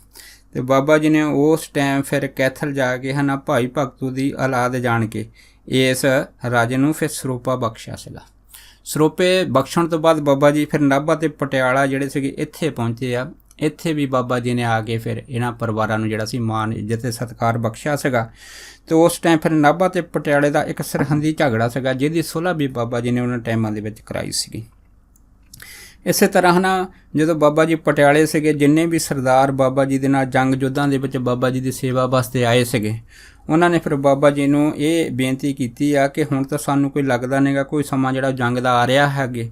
[SPEAKER 1] ਤੇ ਬਾਬਾ ਜੀ ਨੇ ਉਸ ਟਾਈਮ ਫਿਰ ਕੈਥਲ ਜਾ ਕੇ ਹਨ ਭਾਈ ਭਗਤੂ ਦੀ ਔਲਾਦ ਜਾਣ ਕੇ ਇਸ ਰਾਜੇ ਨੂੰ ਫਿਰ ਸਰੋਪਾ ਬਖਸ਼ਿਆ ਸੀਗਾ। ਸਰੋਪੇ ਬਖਸ਼ਣ ਤੋਂ ਬਾਅਦ ਬਾਬਾ ਜੀ ਫਿਰ ਨਾਭਾ ਤੇ ਪਟਿਆਲਾ ਜਿਹੜੇ ਸੀਗੇ ਇੱਥੇ ਪਹੁੰਚੇ ਆ। ਇੱਥੇ ਵੀ ਬਾਬਾ ਜੀ ਨੇ ਆ ਕੇ ਫਿਰ ਇਹਨਾਂ ਪਰਿਵਾਰਾਂ ਨੂੰ ਜਿਹੜਾ ਸੀ ਮਾਣ ਇੱਜ਼ਤ ਤੇ ਸਤਿਕਾਰ ਬਖਸ਼ਿਆ ਸੀਗਾ। ਤੇ ਉਸ ਟਾਈਮ ਫਿਰ ਨਾਭਾ ਤੇ ਪਟਿਆਲੇ ਦਾ ਇੱਕ ਸਰਹੰਦੀ ਝਗੜਾ ਸੀਗਾ ਜਿਹਦੀ ਸੁਲ੍ਹਾ ਵੀ ਬਾਬਾ ਜੀ ਨੇ ਉਹਨਾਂ ਟਾਈਮਾਂ ਦੇ ਵਿੱਚ ਕਰਾਈ ਸੀਗੀ। ਇਸੇ ਤਰ੍ਹਾਂ ਨਾ ਜਦੋਂ ਬਾਬਾ ਜੀ ਪਟਿਆਲੇ ਸੀਗੇ, ਜਿੰਨੇ ਵੀ ਸਰਦਾਰ ਬਾਬਾ ਜੀ ਦੇ ਨਾਲ ਜੰਗ ਯੁੱਧਾਂ ਦੇ ਵਿੱਚ ਬਾਬਾ ਜੀ ਦੀ ਸੇਵਾ ਵਾਸਤੇ ਆਏ ਸੀਗੇ, ਉਹਨਾਂ ਨੇ ਫਿਰ ਬਾਬਾ ਜੀ ਨੂੰ ਇਹ ਬੇਨਤੀ ਕੀਤੀ ਆ ਕਿ ਹੁਣ ਤਾਂ ਸਾਨੂੰ ਕੋਈ ਲੱਗਦਾ ਨਹੀਂਗਾ ਕੋਈ ਸਮਾਂ ਜਿਹੜਾ ਜੰਗ ਦਾ ਆ ਰਿਹਾ ਹੈਗੇ,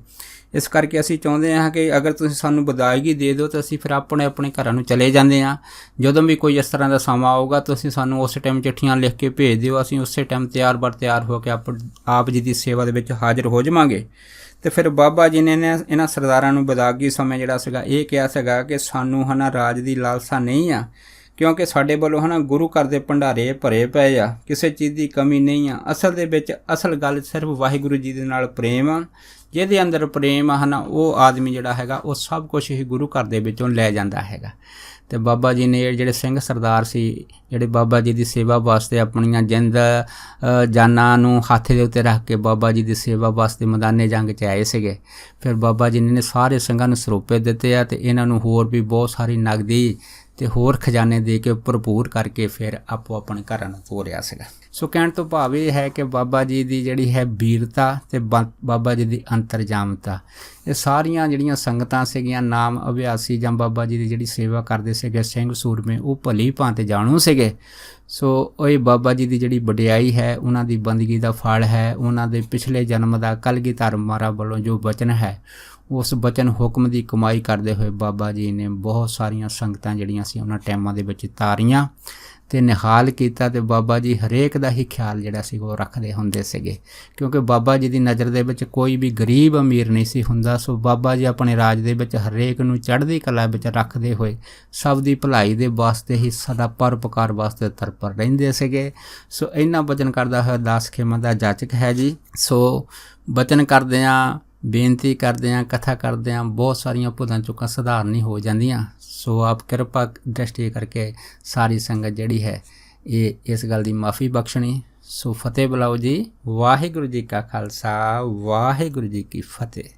[SPEAKER 1] ਇਸ ਕਰਕੇ ਅਸੀਂ ਚਾਹੁੰਦੇ ਹਾਂ ਕਿ ਅਗਰ ਤੁਸੀਂ ਸਾਨੂੰ ਵਿਦਾਇਗੀ ਦੇ ਦਿਓ ਤਾਂ ਅਸੀਂ ਫਿਰ ਆਪਣੇ ਆਪਣੇ ਘਰਾਂ ਨੂੰ ਚਲੇ ਜਾਂਦੇ ਹਾਂ। ਜਦੋਂ ਵੀ ਕੋਈ ਇਸ ਤਰ੍ਹਾਂ ਦਾ ਸਮਾਂ ਆਊਗਾ ਤੁਸੀਂ ਸਾਨੂੰ ਉਸ ਟਾਈਮ ਚਿੱਠੀਆਂ ਲਿਖ ਕੇ ਭੇਜ ਦਿਓ, ਅਸੀਂ ਉਸੇ ਟਾਈਮ ਤਿਆਰ ਹੋ ਕੇ ਆਪ ਜੀ ਦੀ ਸੇਵਾ ਦੇ ਵਿੱਚ ਹਾਜ਼ਰ ਹੋ ਜਾਵਾਂਗੇ। ਤੇ ਫਿਰ ਬਾਬਾ ਜੀ ਨੇ ਇਹਨਾਂ ਸਰਦਾਰਾਂ ਨੂੰ ਵਿਦਾਇਗੀ ਸਮੇਂ ਜਿਹੜਾ ਸੀਗਾ ਇਹ ਕਿਹਾ ਸੀਗਾ ਕਿ ਸਾਨੂੰ ਰਾਜ ਦੀ ਲਾਲਸਾ ਨਹੀਂ ਆ, ਕਿਉਂਕਿ ਸਾਡੇ ਵੱਲੋਂ ਗੁਰੂ ਘਰ ਦੇ ਭੰਡਾਰੇ ਭਰੇ ਪਏ ਆ, ਕਿਸੇ ਚੀਜ਼ ਦੀ ਕਮੀ ਨਹੀਂ ਆ। ਅਸਲ ਦੇ ਵਿੱਚ ਅਸਲ ਗੱਲ ਸਿਰਫ ਵਾਹਿਗੁਰੂ ਜੀ ਦੇ ਨਾਲ ਪ੍ਰੇਮ ਆ। ਜਿਹਦੇ ਅੰਦਰ ਪ੍ਰੇਮ ਆ ਉਹ ਆਦਮੀ ਜਿਹੜਾ ਹੈਗਾ ਉਹ ਸਭ ਕੁਝ ਹੀ ਗੁਰੂ ਘਰ ਦੇ ਵਿੱਚੋਂ ਲੈ ਜਾਂਦਾ ਹੈਗਾ। ਤੇ ਬਾਬਾ ਜੀ ਨੇ ਜਿਹੜੇ ਸਿੰਘ ਸਰਦਾਰ ਸੀ, ਜਿਹੜੇ ਬਾਬਾ ਜੀ ਦੀ ਸੇਵਾ ਵਾਸਤੇ ਆਪਣੀਆਂ ਜਿੰਦ ਜਾਨਾਂ ਨੂੰ ਹੱਥ ਦੇ ਉੱਤੇ ਰੱਖ ਕੇ ਬਾਬਾ ਜੀ ਦੀ ਸੇਵਾ ਵਾਸਤੇ ਮੈਦਾਨੇ ਜੰਗ 'ਚ ਆਏ ਸੀਗੇ, ਫਿਰ ਬਾਬਾ ਜੀ ਨੇ ਸਾਰੇ ਸਿੰਘਾਂ ਨੂੰ ਸਰੋਪੇ ਦਿੱਤੇ ਆ ਤੇ ਇਹਨਾਂ ਨੂੰ ਹੋਰ ਵੀ ਬਹੁਤ ਸਾਰੀ ਨਗਦੀ ਤੇ ਹੋਰ ਖਜ਼ਾਨੇ ਦੇ ਕੇ ਭਰਪੂਰ ਕਰਕੇ ਫਿਰ ਆਪੋ ਆਪਣੇ ਘਰਾਂ ਨੂੰ ਤੋਰਿਆ ਸੀਗਾ। ਸੋ ਕਹਿਣ ਤੋਂ ਭਾਵ ਇਹ ਹੈ ਕਿ ਬਾਬਾ ਜੀ ਦੀ ਜਿਹੜੀ ਹੈ ਵੀਰਤਾ ਤੇ ਬਾਬਾ ਜੀ ਦੀ ਅੰਤਰਜਾਮਤਾ, ਇਹ ਸਾਰੀਆਂ ਜਿਹੜੀਆਂ ਸੰਗਤਾਂ ਸੀਗੀਆਂ ਨਾਮ ਅਭਿਆਸੀ ਜਾਂ ਬਾਬਾ ਜੀ ਦੀ ਜਿਹੜੀ ਸੇਵਾ ਕਰਦੇ ਸੀਗੇ ਸਿੰਘ ਸੂਰਮੇ, ਉਹ ਭਲੀ ਭਾਂਤ ਜਾਣੂ ਸੀਗੇ। ਸੋ ਉਹ ਬਾਬਾ ਜੀ ਦੀ ਜਿਹੜੀ ਵਡਿਆਈ ਹੈ, ਉਹਨਾਂ ਦੀ ਬੰਦਗੀ ਦਾ ਫਲ ਹੈ, ਉਹਨਾਂ ਦੇ ਪਿਛਲੇ ਜਨਮ ਦਾ ਕਲਗੀਧਰ ਮਹਾਰਾਜ ਵੱਲੋਂ ਜੋ ਬਚਨ ਹੈ, ਉਸ ਬਚਨ ਹੁਕਮ ਦੀ ਕਮਾਈ ਕਰਦੇ ਹੋਏ ਬਾਬਾ ਜੀ ਨੇ ਬਹੁਤ ਸਾਰੀਆਂ ਸੰਗਤਾਂ ਜਿਹੜੀਆਂ ਸੀ ਉਹਨਾਂ ਟਾਈਮਾਂ ਦੇ ਵਿੱਚ ਤਾਰੀਆਂ ਤੇ ਨਿਹਾਲ ਕੀਤਾ। ਤੇ ਬਾਬਾ ਜੀ ਹਰੇਕ ਦਾ ਹੀ ਖਿਆਲ ਜਿਹੜਾ ਸੀ ਉਹ ਰੱਖਦੇ ਹੁੰਦੇ ਸੀਗੇ, ਕਿਉਂਕਿ ਬਾਬਾ ਜੀ ਦੀ ਨਜ਼ਰ ਦੇ ਵਿੱਚ ਕੋਈ ਵੀ ਗਰੀਬ ਅਮੀਰ ਨਹੀਂ ਸੀ ਹੁੰਦਾ। ਸੋ ਬਾਬਾ ਜੀ ਆਪਣੇ ਰਾਜ ਦੇ ਵਿੱਚ ਹਰੇਕ ਨੂੰ ਚੜ੍ਹਦੀ ਕਲਾ ਵਿੱਚ ਰੱਖਦੇ ਹੋਏ ਸਭ ਦੀ ਭਲਾਈ ਦੇ ਵਾਸਤੇ ਹੀ ਸਦਾ ਪਰਉਪਕਾਰ ਵਾਸਤੇ ਤਤਪਰ ਰਹਿੰਦੇ ਸੀਗੇ। ਸੋ ਇਹਨਾਂ ਬਚਨ ਕਰਦਾ ਹੋਇਆ ਦਾਸ ਖੇਮਾ ਦਾ ਜਾਚਕ ਹੈ ਜੀ। ਸੋ ਬਚਨ ਕਰਦੇ ਹਾਂ, ਬੇਨਤੀ ਕਰਦੇ ਹਾਂ, ਕਥਾ ਕਰਦੇ ਹਾਂ, ਬਹੁਤ ਸਾਰੀਆਂ ਭੁੱਲਾਂ ਚੁੱਕਾਂ ਸੁਧਾਰਨੀ ਹੋ ਜਾਂਦੀਆਂ। ਸੋ ਆਪ ਕਿਰਪਾ ਦ੍ਰਿਸ਼ਟੀ ਕਰਕੇ ਸਾਰੀ ਸੰਗਤ ਜਿਹੜੀ ਹੈ ਇਹ ਇਸ ਗੱਲ ਦੀ ਮਾफ़ੀ ਬਖਸ਼ਣੀ। ਸੋ ਫਤਿਹ ਬੁਲਾਓ ਜੀ। ਵਾਹਿਗੁਰੂ ਜੀ ਕਾ ਖਾਲਸਾ, ਵਾਹਿਗੁਰੂ ਜੀ ਕੀ ਫਤਿਹ।